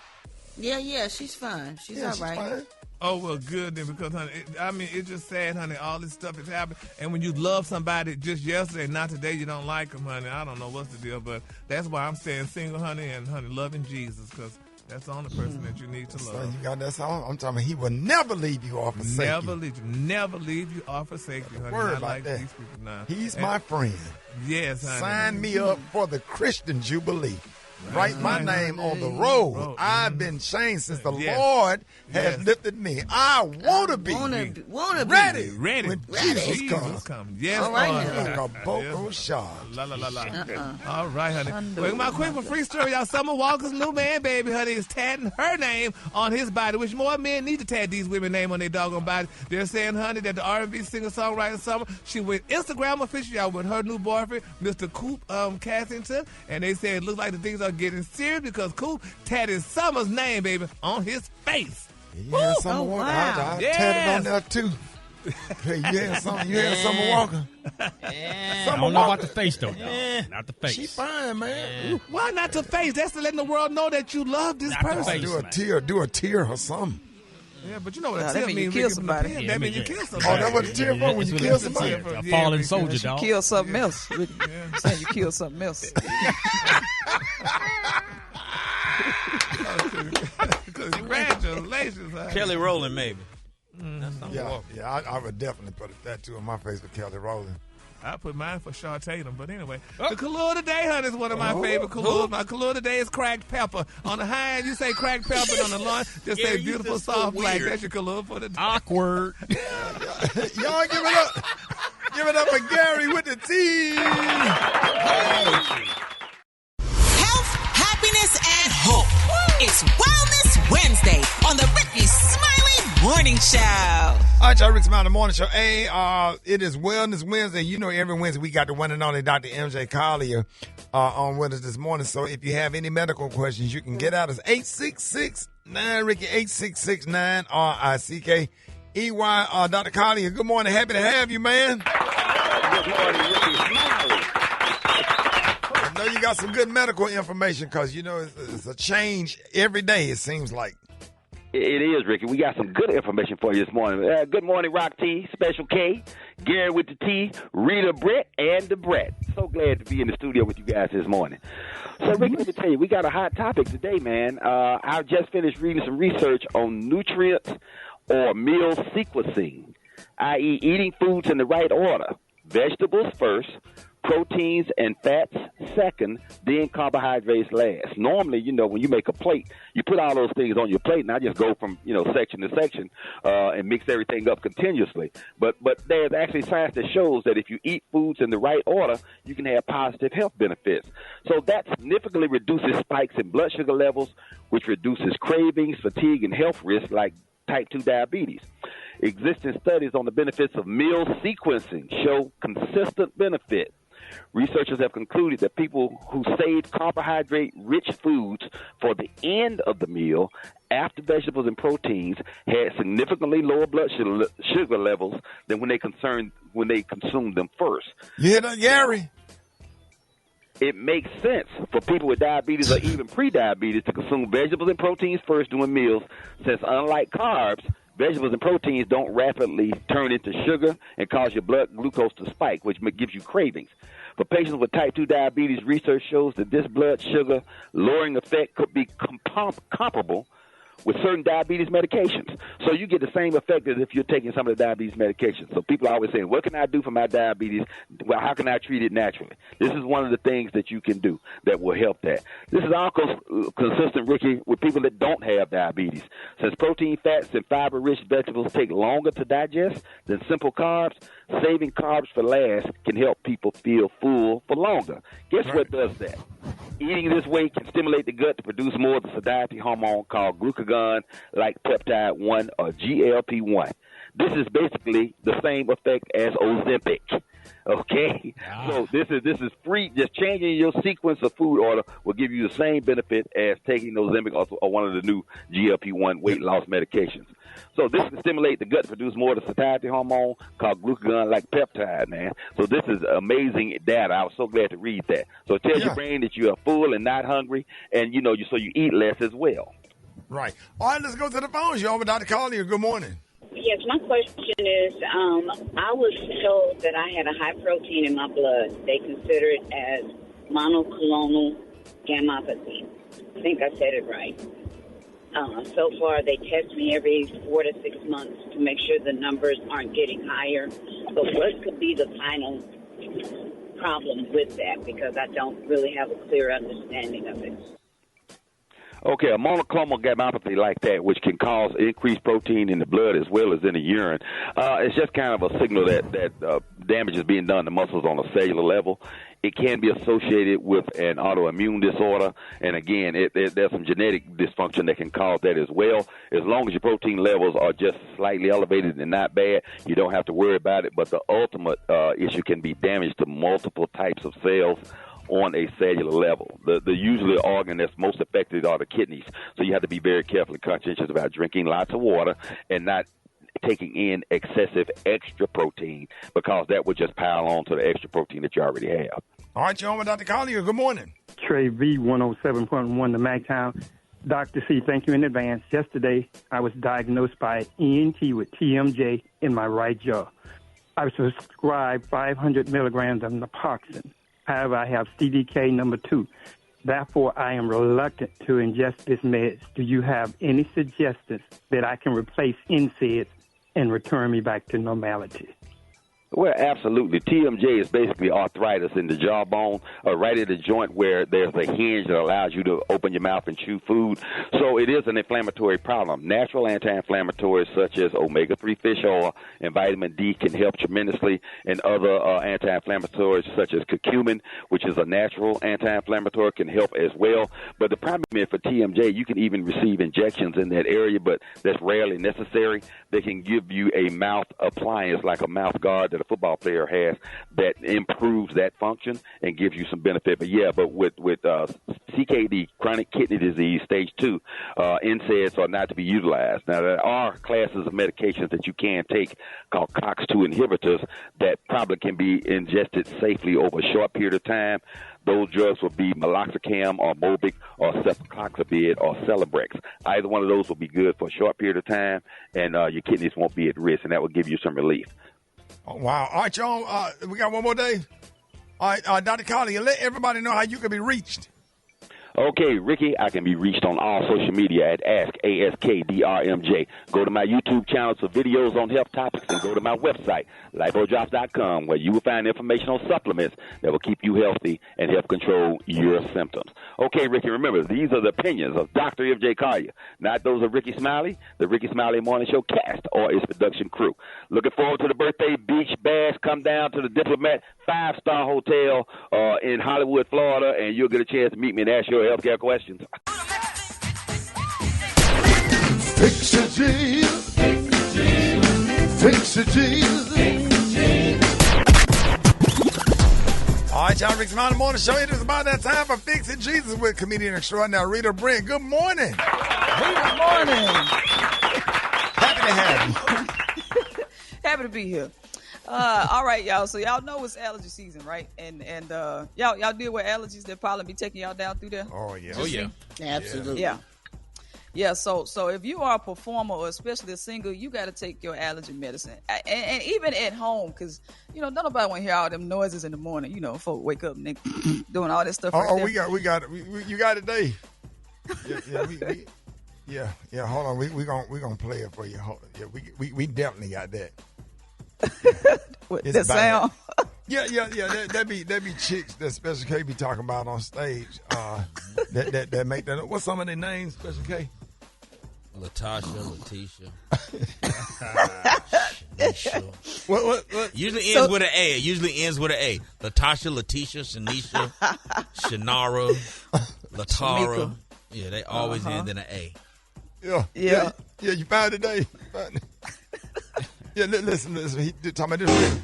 Yeah, she's fine. She's all right. Fine. Oh, well, good then, because, honey, it's just sad, honey, all this stuff is happening. And when you love somebody just yesterday, not today, you don't like them, honey. I don't know what's the deal, but that's why I'm staying single, honey, and, honey, loving Jesus, because that's the only person that you need to love. So you got that song? I'm talking about he will never leave you or forsake you. Never leave you or forsake you, honey. Word not like that. These people now. He's my friend. Yes, honey. Sign me up for the Christian Jubilee. Write my name on the road. I've been changed since the Lord has lifted me. I want to be ready when Jesus comes. Yes, all right, all right, honey. Well, my quick for free story, y'all. Summer Walker's new man, baby, honey, is tatting her name on his body, which more men need to tat these women's name on their doggone body. They're saying, honey, that the R&B singer-songwriter Summer, she went Instagram official, y'all, with her new boyfriend, Mr. Coop Cassington, and they said it looks like the things are getting serious because Coop tatted Summer's name, baby, on his face. Yeah, Summer Walker. I tatted on there too. Hey, you had Summer Walker. I don't know about the face though. Yeah. Not the face. She fine, man. Yeah. Why not the face? That's to letting the world know that you love this person. Face, do a tear or something. Yeah, but you know what a tear means. You kill somebody. Yeah, that means you kill somebody. Oh, that's what a tear for when you kill somebody. A fallen soldier, dog. You kill something else. Saying you kill something else. Congratulations, honey. Kelly Rowland, maybe. I would definitely put a tattoo on my face for Kelly Rowland. I put mine for Shaw Tatum, but anyway. The Kahlua today, honey, is one of my favorite Kahluas. My Kahlua today is cracked pepper. On the high end, you say cracked pepper, and on the low end, just say beautiful just soft so black. weird. That's your Kahlua for the day. Awkward. Y'all give it up. Give it up for Gary with the tea. Health, happiness, and hope. It's Wellness Wednesday on the Rickey Smiley Morning Show. All right, y'all, Rickey Smiley Morning Show. Hey, it is Wellness Wednesday. You know, every Wednesday we got the one and only Dr. MJ Collier on with us this morning. So if you have any medical questions, you can get out as 866-9-RICKY, 866-9-RICKEY. Dr. Collier, good morning. Happy to have you, man. Good morning, Rickey Smiley. I know you got some good medical information because, you know, it's a change every day, it seems like. It is, Ricky. We got some good information for you this morning. Good morning, Rock T, Special K, Gary with the T, Rita Brett, and the Brett. So glad to be in the studio with you guys this morning. So, Ricky, let me tell you, we got a hot topic today, man. I just finished reading some research on nutrients or meal sequencing, i.e. eating foods in the right order. Vegetables first, proteins and fats second, then carbohydrates last. Normally, you know, when you make a plate, you put all those things on your plate, and I just go from, you know, section to section and mix everything up continuously. But there's actually science that shows that if you eat foods in the right order, you can have positive health benefits. So that significantly reduces spikes in blood sugar levels, which reduces cravings, fatigue, and health risks like type 2 diabetes. Existing studies on the benefits of meal sequencing show consistent benefit. Researchers have concluded that people who saved carbohydrate-rich foods for the end of the meal after vegetables and proteins had significantly lower blood sugar levels than when they consumed them first. You hear that, Gary? It makes sense for people with diabetes or even pre-diabetes to consume vegetables and proteins first during meals, since unlike carbs, vegetables and proteins don't rapidly turn into sugar and cause your blood glucose to spike, which gives you cravings. For patients with type 2 diabetes, research shows that this blood sugar lowering effect could be comparable with certain diabetes medications. So you get the same effect as if you're taking some of the diabetes medications. So people are always saying, what can I do for my diabetes? Well, how can I treat it naturally? This is one of the things that you can do that will help that. This is also consistent, Ricky, with people that don't have diabetes. Since protein, fats, and fiber-rich vegetables take longer to digest than simple carbs, saving carbs for last can help people feel full for longer. Guess what does that? Eating this way can stimulate the gut to produce more of the satiety hormone called glucagon-like peptide 1 or GLP-1. This is basically the same effect as Ozempic. Okay, so this is free. Just changing your sequence of food order will give you the same benefit as taking Ozempic or one of the new GLP-1 weight loss medications. So this can stimulate the gut to produce more of the satiety hormone called glucagon-like peptide, man. So this is amazing data. I was so glad to read that. So it tells your brain that you are full and not hungry, and you eat less as well. Right. All right, let's go to the phones. You're over, Dr. Collier. Good morning. Yes, my question is, I was told that I had a high protein in my blood. They consider it as monoclonal gammopathy. I think I said it right. So far, they test me every 4 to 6 months to make sure the numbers aren't getting higher. But what could be the final problem with that? Because I don't really have a clear understanding of it. Okay, a monoclonal gammopathy like that, which can cause increased protein in the blood as well as in the urine, it's just kind of a signal that damage is being done to muscles on a cellular level. It can be associated with an autoimmune disorder, and again, there's some genetic dysfunction that can cause that as well. As long as your protein levels are just slightly elevated and not bad, you don't have to worry about it, but the ultimate issue can be damage to multiple types of cells on a cellular level. The usually organ that's most affected are the kidneys, so you have to be very careful and conscientious about drinking lots of water and not taking in excessive extra protein, because that would just pile on to the extra protein that you already have. All right, you're on with Dr. Collier. Good morning. Trey V, 107.1 to MacTown. Dr. C, thank you in advance. Yesterday, I was diagnosed by ENT with TMJ in my right jaw. I was prescribed 500 milligrams of naproxen. However, I have CDK number 2. Therefore, I am reluctant to ingest this meds. Do you have any suggestions that I can replace NSAIDs and return me back to normality? Well, absolutely. TMJ is basically arthritis in the jawbone, right at the joint where there's a hinge that allows you to open your mouth and chew food. So it is an inflammatory problem. Natural anti-inflammatories such as omega-3 fish oil and vitamin D can help tremendously, and other anti-inflammatories such as curcumin, which is a natural anti-inflammatory, can help as well. But the problem is for TMJ, you can even receive injections in that area, but that's rarely necessary. They can give you a mouth appliance like a mouth guard that a football player has that improves that function and gives you some benefit. But with CKD, chronic kidney disease, stage 2, NSAIDs are not to be utilized. Now, there are classes of medications that you can take called COX-2 inhibitors that probably can be ingested safely over a short period of time. Those drugs will be meloxicam or Mobic or cefoxibid or Celebrex. Either one of those will be good for a short period of time, and your kidneys won't be at risk, and that will give you some relief. Oh, wow. All right, y'all, we got one more day. All right, Dr. Colley, let everybody know how you can be reached. Okay, Ricky, I can be reached on all social media at AskDRMJ. Go to my YouTube channel for videos on health topics, and go to my website, lipodrops.com, where you will find informational supplements that will keep you healthy and help control your symptoms. Okay, Ricky, remember, these are the opinions of Dr. MJ Collier, not those of Rickey Smiley, the Rickey Smiley Morning Show cast, or its production crew. Looking forward to the birthday beach bash. Come down to the Diplomat 5-star hotel in Hollywood, Florida, and you'll get a chance to meet me and ask your healthcare questions. Fix it, Jesus. Fix it, Jesus. All right, y'all, Rickey Smiley Morning Show. It is about that time for Fix It Jesus with comedian extraordinaire Rita Brent. Good morning. Good morning. Happy to have you. Happy to be here. All right, y'all. So y'all know it's allergy season, right? And y'all deal with allergies that probably be taking y'all down through there. Oh yeah. Absolutely. Yeah. So if you are a performer or especially a singer, you got to take your allergy medicine, and even at home, because don't nobody want to hear all them noises in the morning. Folk wake up and they doing all this stuff. We got it. You got it, Dave. Yeah. Hold on. We gonna play it for you. We definitely got that. What, that sound? Yeah. That be chicks that Special K be talking about on stage. That make that. What's some of their names, Special K? Letitia. What? Usually ends with an A. Latasha, Letitia, Shanisha, Shanara, Latara. Yeah, they always end in an A. Yeah. You found it, Dave. Yeah, listen. He talking about this.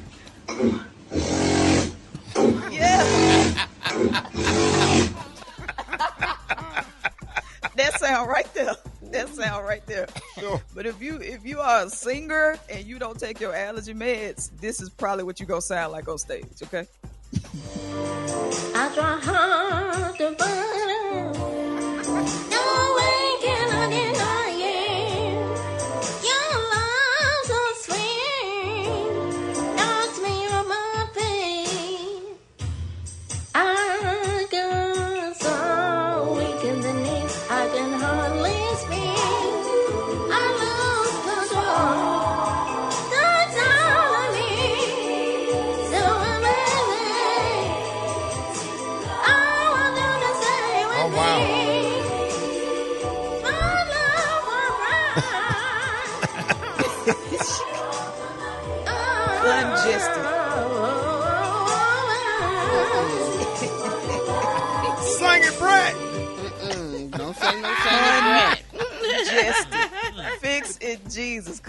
Yeah. That sound right there. Sure. But if you are a singer and you don't take your allergy meds, this is probably what you gonna sound like on stage. Okay. I try hard to find no way can I deny it. Your love so sweet, knocks me on my feet. I got so weak in the knees, I can hardly speak. I lose control. That's all I need. So amazing. I want you to stay with Oh, wow. me. Sing it, Brett. Don't say no Brett. Congested. Fix it, Jesus.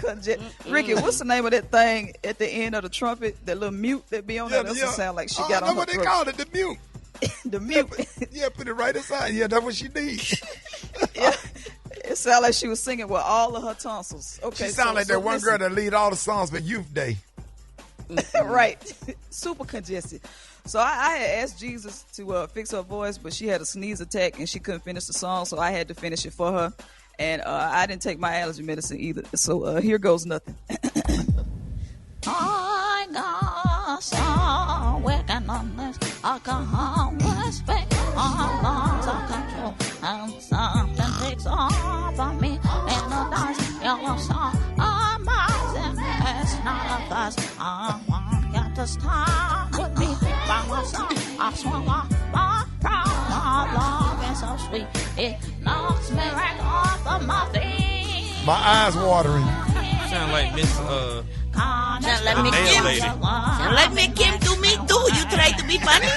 Ricky, what's the name of that thing at the end of the trumpet? That little mute that be on there? That doesn't sound like she got on her what they throat. call it, the mute. The mute. Put it right inside. Yeah, that's what she needs. It sounded like she was singing with all of her tonsils. Okay, She sound like that one girl that lead all the songs for Youth Day. Right. Super congested. So I had asked Jesus to fix her voice, but she had a sneeze attack and she couldn't finish the song, so I had to finish it for her. And I didn't take my allergy medicine either. So here goes nothing. I got so wicked on this. I can't respect all laws of control. And something takes over me in a nice yellow song. I'm rising, it's not a fuss. I want first time with me by my side. I swallow my pride. My love is so sweet. It knocks me right off of my feet. My eyes watering. Sound like Miss Sound like Miss nail Kim. lady. Sound like Miss Kim to me too. You try to be funny.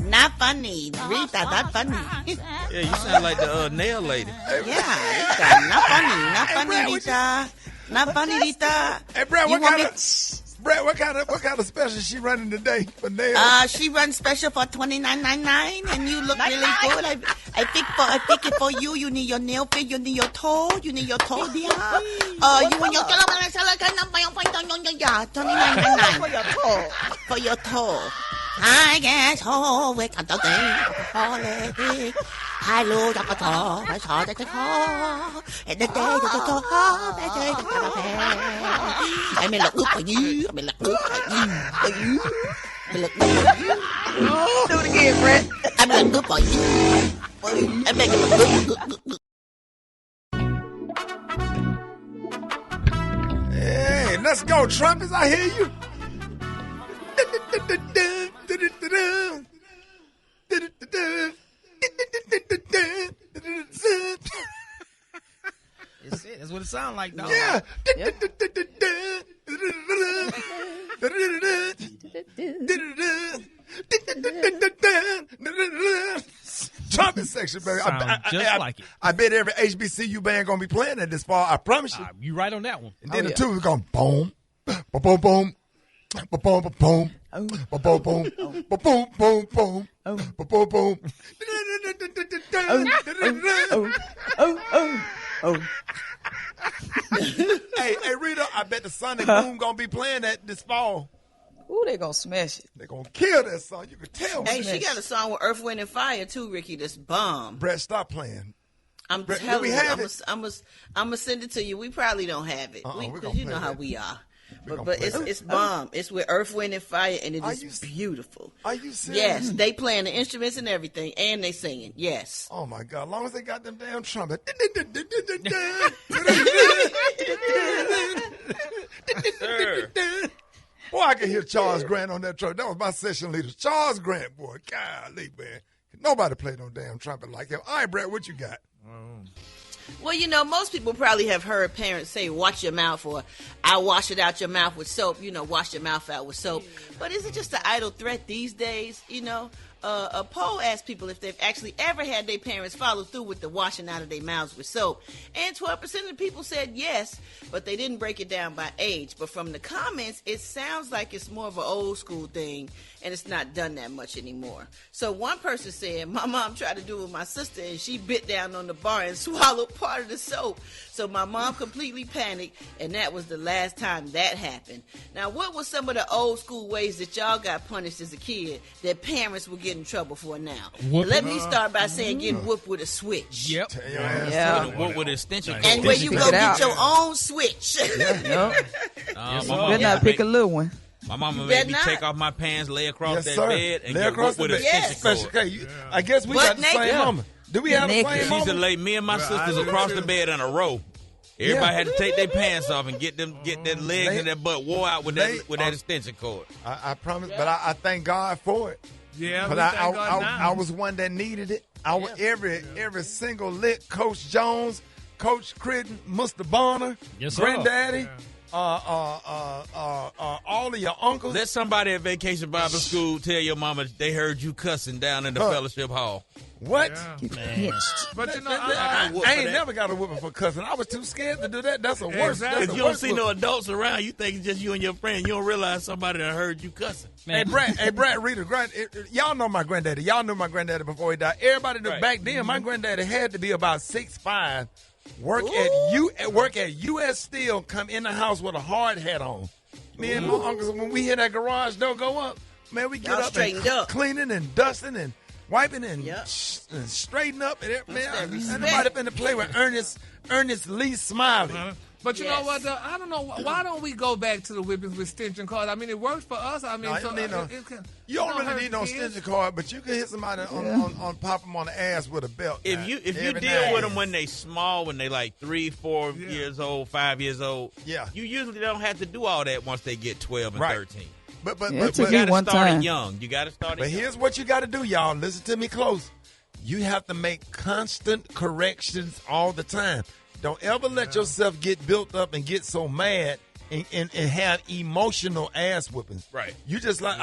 Not funny, Rita. Not funny. Yeah, you sound like the nail lady. Yeah, Rita. Not funny, Rita. Not funny, Rita. Hey, Brad, You what want kind of special she running today for nails? She runs special for $29.99, and you look really good. I think it for you. You need your nail fit. You need your toe. You need your toe, dear. You want your $29.99 for your toe. I guess we can do it. I love the toe. I saw the toe. And the day the toe. I may look good for you. I may look good for you. I look good for you. Do it again, Brett. I may look good for you. I make it look good. Hey, let's go, trumpets. I hear you. That's it. That's what it sounds like, dog. Yeah. Trumpet section, baby. I bet every HBCU band gonna be playing that this fall. I promise you. You right on that one. And then the two is going boom, boom, boom, boom, boom, boom, boom. Boom, boom, boom, boom, boom, boom, boom, boom. Hey, Rita, I bet the Sonic Boom gonna be playing that this fall. Ooh, they gonna smash it. They gonna kill that song. You can tell. Hey, she got a song with Earth, Wind, and Fire too, Ricky. This bomb. Brett, stop playing. I'm telling you, I'm gonna send it to you. We probably don't have it because you know how we are. But it's bomb. It's with Earth, Wind, and Fire, and it is beautiful. Are you serious? Yes, they playing the instruments and everything, and they singing. Yes. Oh my God! As long as they got them damn trumpet. Boy, I can hear Charles Grant on that trumpet. That was my session leader, Charles Grant. Boy, golly, man, nobody played no damn trumpet like him. All right, Brett, what you got? Well, you know, most people probably have heard parents say, watch your mouth, or I wash it out your mouth with soap, you know, wash your mouth out with soap. But is it just an idle threat these days, you know? A poll asked people if they've actually ever had their parents follow through with the washing out of their mouths with soap. And 12% of the people said yes, but they didn't break it down by age. But from the comments, it sounds like it's more of an old school thing, and it's not done that much anymore. So one person said, my mom tried to do it with my sister, and she bit down on the bar and swallowed part of the soap. So my mom completely panicked, and that was the last time that happened. Now, what were some of the old school ways that y'all got punished as a kid that parents would get in trouble for now? Let me start by saying getting whooped with a switch. Yep. Whooped with an extension cord. And where you go get your own switch. Better not pick a little one. My mama made me take off my pants, lay across that bed, and get whooped with an extension cord. I guess we got the same mama. Do we have the same mama? She used to lay me and my sisters across the bed in a row. Everybody had to take their pants off and get their legs and their butt wore out with that extension cord. I promise, but I thank God for it. Yeah, but I was one that needed it. Every single lick, Coach Jones, Coach Critton, Mr. Bonner, Granddaddy, all of your uncles. Let somebody at Vacation Bible School tell your mama they heard you cussing down in the fellowship hall. What? Yeah. But you know, I ain't never got a whooping for cussing. I was too scared to do that. That's a worse. Because you don't see no adults around. You think it's just you and your friend. You don't realize somebody that heard you cussing. Man. Hey, Brad, Rita, y'all know my granddaddy. Y'all knew my granddaddy before he died. Everybody knew back then. My granddaddy had to be about 6'5", work at U.S. Steel, come in the house with a hard hat on. Me and my uncles, when we hear that garage door go up, man, we get up and cleaning and dusting and wiping and straighten up. And man, nobody finna play with Ernest Lee Smiley. But you know what, though? I don't know. Why don't we go back to the whippings with extension cords? I mean, it works for us. I mean, No, you don't really need no extension cord, but you can hit somebody on pop them on the ass with a belt. If you deal with them when they small, when they like 3, 4 years old, 5 years old, you usually don't have to do all that once they get 12 and 13. But you got to start it young. You got to start it young. But here's what you got to do, y'all. Listen to me close. You have to make constant corrections all the time. Don't ever let yourself get built up and get so mad and have emotional ass whippings. Right. You just like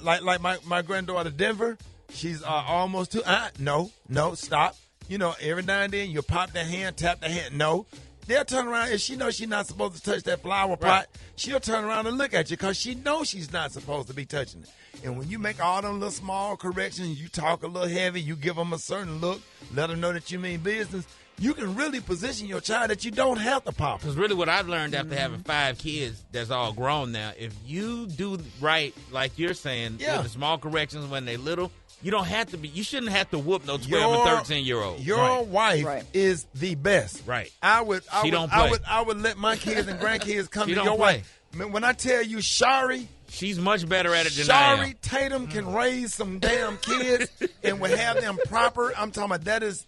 like my granddaughter Denver. She's almost 2. No, stop. You know, every now and then you pop that hand, tap the hand. No. They'll turn around. If she knows she's not supposed to touch that flower pot, she'll turn around and look at you because she knows she's not supposed to be touching it. And when you make all them little small corrections, you talk a little heavy, you give them a certain look, let them know that you mean business, you can really position your child that you don't have to pop. Because really what I've learned after having 5 kids that's all grown now, if you do right, like you're saying, with the small corrections when they're little, you don't have to be. You shouldn't have to whoop no 12 and 13-year-old. Your wife is the best. Right. I would let my kids and grandkids come to your wife. When I tell you, Shari, she's much better at it than I am. Shari Tatum can raise some damn kids and would have them proper. I'm talking about that is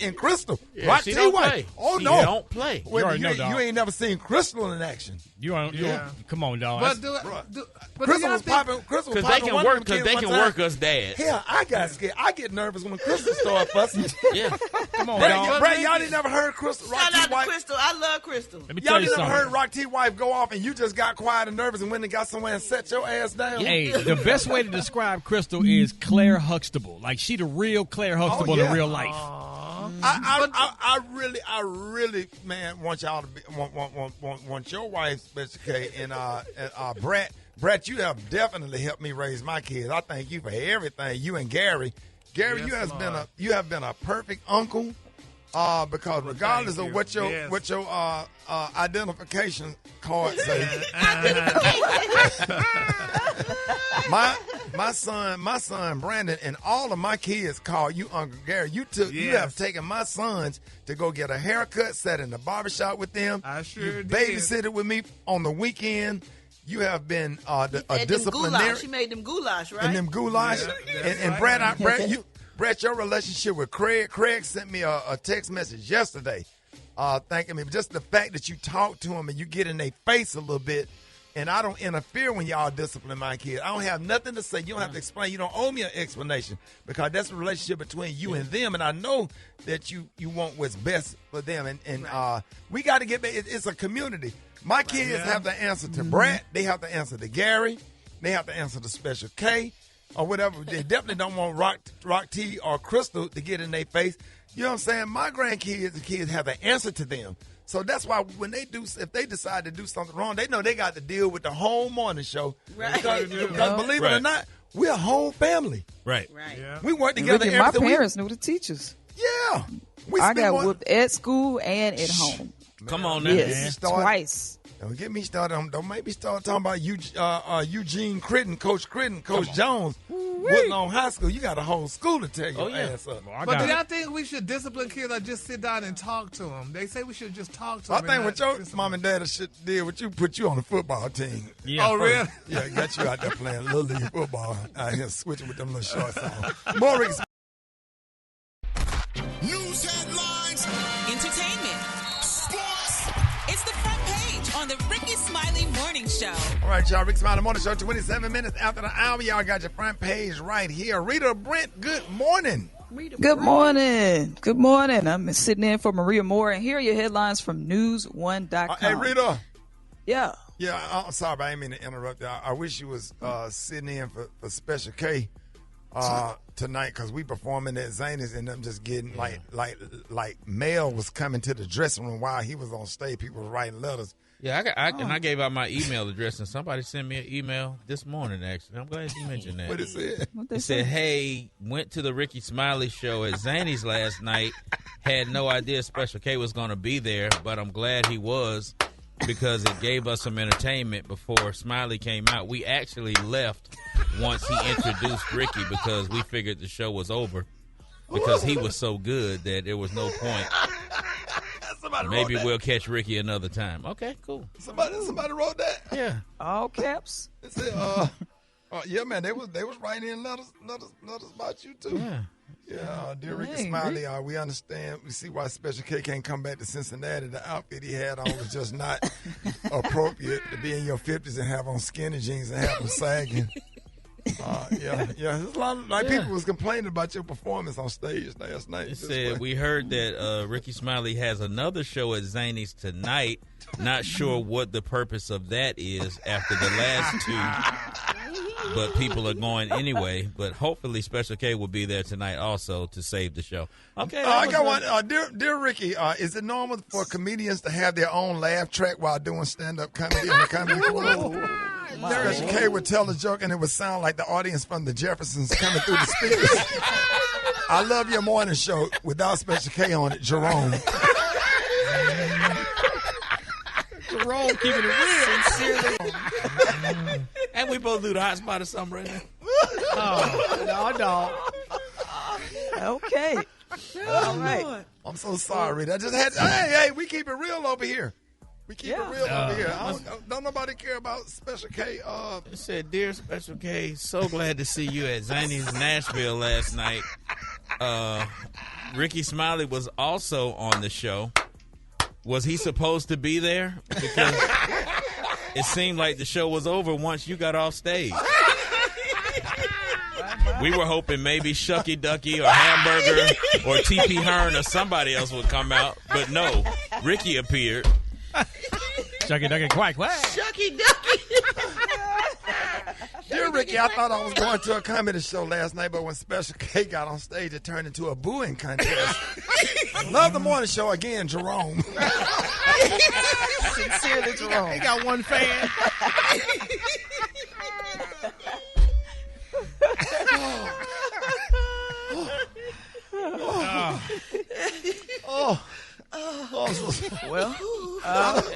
and Crystal. Yeah, Rock she T. don't White. play. Oh She no, don't play. Wait, You you ain't never seen Crystal in action. Come on, dog. But Crystal was popping. Crystal was Because popping. they can work us dads. Hell, I got scared. I get nervous when Crystal started fussing. Come on, Brad, dog. Brad, y'all ain't never heard Crystal. Rock Shout T. out to White. Crystal. I love Crystal. Let me Y'all tell you never something. heard Rock T. Wife go off and you just got quiet and nervous and went and got somewhere and set your ass down. Hey, the best way to describe Crystal is Claire Huxtable. Like, she the real Claire Huxtable in real life. I really, man, want y'all to be want your wife, Mr. K, and Brett, you have definitely helped me raise my kids. I thank you for everything. You and Gary, you have been a perfect uncle. Because regardless of what your identification card say, my son Brandon and all of my kids call you Uncle Gary. You have taken my sons to go get a haircut, sat in the barbershop with them. I sure you did. babysitted with me on the weekend. You have been a disciplinarian. She made them goulash, right? And them goulash. And Brett, your relationship with Craig sent me a text message yesterday thanking me. Just the fact that you talk to him and you get in their face a little bit, and I don't interfere when y'all discipline my kids. I don't have nothing to say. You don't have to explain. You don't owe me an explanation because that's a relationship between you and them, and I know that you want what's best for them. And we got to get back. It's a community. My kids have to answer to Brett. They have to answer to Gary. They have to answer to Special K. Or whatever. They definitely don't want Rock T or Crystal to get in their face. You know what I'm saying? My grandkids and kids have an answer to them. So that's why when if they decide to do something wrong, they know they got to deal with the whole morning show. Right. Because believe it or not, we're a whole family. Right. Yeah. We work together every my week. parents knew the teachers. Yeah. I got whooped at school and at home. Come on now. Yes, twice. Don't get me started. Don't make me start talking about Eugene Critton, Coach Critton, Coach Jones, Woodlawn High School. You got a whole school to tell your ass up. But do y'all think we should discipline kids or just sit down and talk to them? They say we should just talk to them. I think what your mom and dad did with you, put you on the football team. Yeah. Oh, really? Yeah, got you out there playing Little League football. Out here switching with them little shorts on. More Rickey. News headlines. Entertainment. Sports. It's the front page on the Rickey Smiley Morning Show. All right, y'all. Rickey Smiley Morning Show, 27 minutes after the hour. Y'all got your front page right here. Rita Brent, good morning. Good morning. Good morning. I'm sitting in for Maria Moore, and here are your headlines from News1.com. Hey, Rita. Yeah. Yeah, I'm sorry, but I didn't mean to interrupt you. I wish you was sitting in for Special K tonight because we performing at Zany's and them just getting like mail was coming to the dressing room while he was on stage. People were writing letters. Yeah, and I gave out my email address, and somebody sent me an email this morning, actually. I'm glad you mentioned that. What it said? It said, hey, went to the Rickey Smiley show at Zany's last night. Had no idea Special K was going to be there, but I'm glad he was because it gave us some entertainment before Smiley came out. We actually left once he introduced Rickey because we figured the show was over because he was so good that there was no point. Maybe we'll catch Ricky another time. Okay, cool. Somebody wrote that. Yeah. All caps. It said, yeah, man, they was writing in letters about you too. Yeah. Yeah, dear Ricky Smiley, we understand. We see why Special K can't come back to Cincinnati. The outfit he had on was just not appropriate to be in your 50s and have on skinny jeans and have them sagging. Yeah. There's a lot of people was complaining about your performance on stage last night. It said we heard that Ricky Smiley has another show at Zany's tonight. Not sure what the purpose of that is after the last two, but people are going anyway. But hopefully Special K will be there tonight also to save the show. Okay. I got one. Dear Ricky, is it normal for comedians to have their own laugh track while doing stand-up comedy in the comedy club? Special K would tell a joke and it would sound like the audience from the Jeffersons coming through the speakers. I love your morning show without Special K on it, Jerome. Jerome keeping it real. Sincerely. And we both do the hot spot or something right now. Oh, no. Okay. All right. I'm so sorry. I just had hey, we keep it real over here. We keep it real over here. Don't nobody care about Special K. It said, dear Special K, so glad to see you at Zany's Nashville last night. Ricky Smiley was also on the show. Was he supposed to be there? Because it seemed like the show was over once you got off stage. We were hoping maybe Shucky Ducky or Hamburger or T.P. Hearn or somebody else would come out. But no, Ricky appeared. Shucky Ducky quack quack. Shucky Ducky. Dear Ricky, I thought I was going to a comedy show last night, but when Special K got on stage, it turned into a booing contest. Love the morning show again, Jerome. Sincerely, Jerome. He got one fan.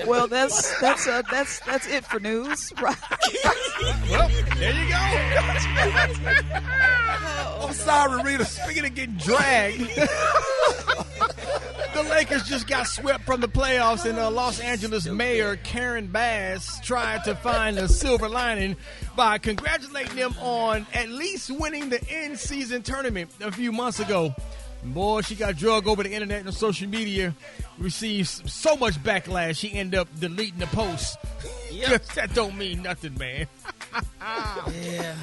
Well, that's it for news. Right. Well, there you go. I'm sorry, Rita. Speaking of getting dragged, the Lakers just got swept from the playoffs, and Los Angeles Mayor Karen Bass tried to find a silver lining by congratulating them on at least winning the in-season tournament a few months ago. Boy, she got drugged over the internet and social media, received so much backlash, she ended up deleting the post. Yep. That don't mean nothing, man. Yeah.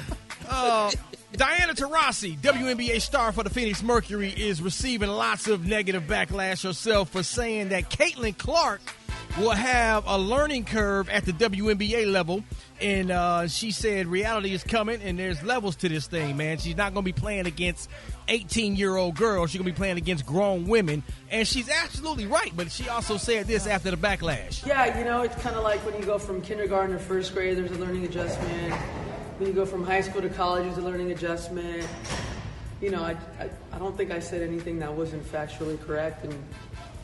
Diana Taurasi, WNBA star for the Phoenix Mercury, is receiving lots of negative backlash herself for saying that Caitlin Clark will have a learning curve at the WNBA level. And she said reality is coming, and there's levels to this thing, man. She's not going to be playing against 18-year-old girls. She's going to be playing against grown women. And she's absolutely right, but she also said this after the backlash. Yeah, you know, it's kind of like when you go from kindergarten to first grade, there's a learning adjustment. When you go from high school to college, there's a learning adjustment. You know, I don't think I said anything that wasn't factually correct. And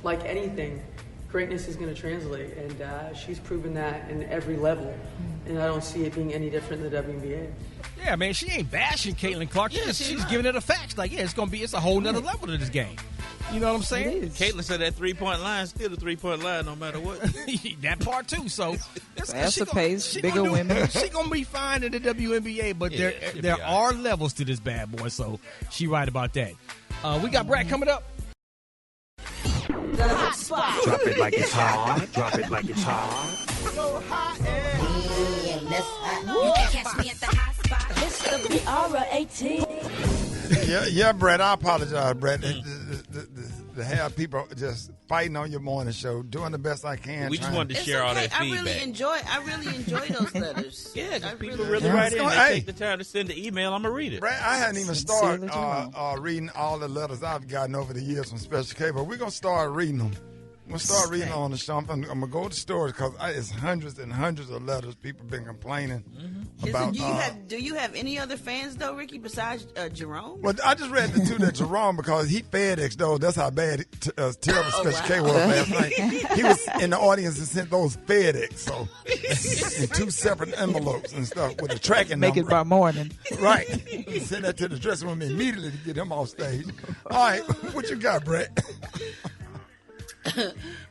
like anything, greatness is going to translate. And she's proven that in every level. And I don't see it being any different in the WNBA. Yeah, man, she ain't bashing Caitlin Clark. She's giving it a fact. Like, it's a whole nother level to this game. You know what I'm saying? Caitlin said that three-point line still a three-point line no matter what. That part, too. So, faster pace, bigger women. She's going to be fine in the WNBA, but there are levels to this bad boy, so she right about that. We got Brad coming up. The hot spot. Drop it like it's hot. Drop it like it's hot. So hot. You can catch me at the hot spot. It's the BR18. Yeah, Brett. I apologize, Brett. To have people just fighting on your morning show, doing the best I can. We just wanted to share all that feedback. I really enjoy those letters. Yeah, because people really write in. They take the time to send the email. I'm going to read it. Brett, I hadn't even started reading all the letters I've gotten over the years from Special K, but we're going to start reading them. I'm going to start reading on the show. I'm going to go to stores because it's hundreds and hundreds of letters people have been complaining about. Do you have any other fans, though, Ricky, besides Jerome? Well, I just read the two that Jerome because he FedEx, though. That's how bad, terrible Special K was last night. He was in the audience and sent those FedEx, so in two separate envelopes and stuff with a tracking number. Make it by morning. Right. He sent that to the dressing room immediately to get him off stage. All right, what you got, Brett?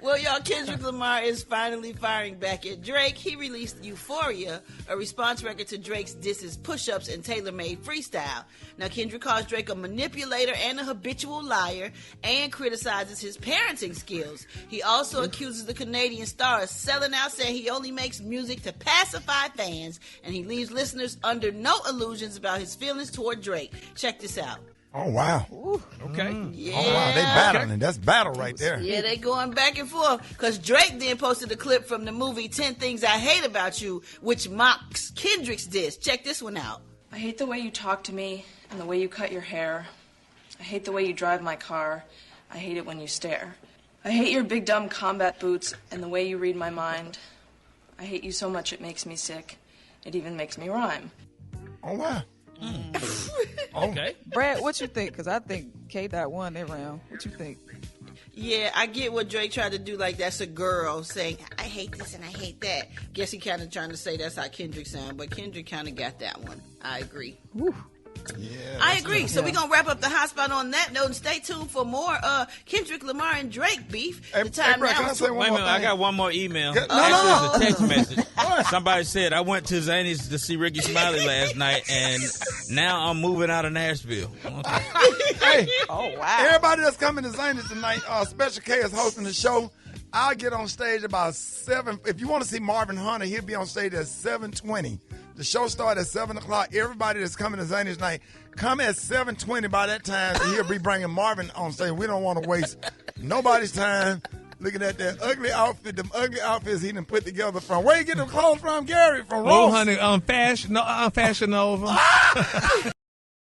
Well, y'all, Kendrick Lamar is finally firing back at Drake. He released Euphoria, a response record to Drake's disses Push-Ups and Tailor-Made Freestyle. Now, Kendrick calls Drake a manipulator and a habitual liar and criticizes his parenting skills. He also accuses the Canadian star of selling out, saying he only makes music to pacify fans, and he leaves listeners under no illusions about his feelings toward Drake. Check this out. Oh, wow. Okay. Yeah. Oh, wow. They battling. That's battle right there. Yeah, they going back and forth. Because Drake then posted a clip from the movie 10 Things I Hate About You, which mocks Kendrick's diss. Check this one out. I hate the way you talk to me and the way you cut your hair. I hate the way you drive my car. I hate it when you stare. I hate your big dumb combat boots and the way you read my mind. I hate you so much it makes me sick. It even makes me rhyme. Oh, wow. Okay. Brad, what you think? Because I think K-Dot won that round. What you think? Yeah, I get what Drake tried to do, like that's a girl saying, I hate this and I hate that. Guess he kind of trying to say that's how Kendrick sound, but Kendrick kind of got that one. I agree. Yeah, I agree. So we're going to wrap up the hot spot on that note and stay tuned for more Kendrick Lamar and Drake beef. The time Brad, now can I is say Wait a one more minute, I thing? got one more email. No, Actually, it's a text message. Somebody said, I went to Zany's to see Rickey Smiley last night, and now I'm moving out of Nashville. Okay. Hey, Oh, wow. everybody that's coming to Zany's tonight, Special K is hosting the show. I'll get on stage about 7. If you want to see Marvin Hunter, he'll be on stage at 7:20. The show starts at 7 o'clock. Everybody that's coming to Zany's tonight, come at 7:20. By that time, he'll be bringing Marvin on stage. We don't want to waste nobody's time looking at that ugly outfit, them ugly outfits he done put together from. Where you get them clothes from, Gary? From Oh, Ross? honey, Fashion Nova.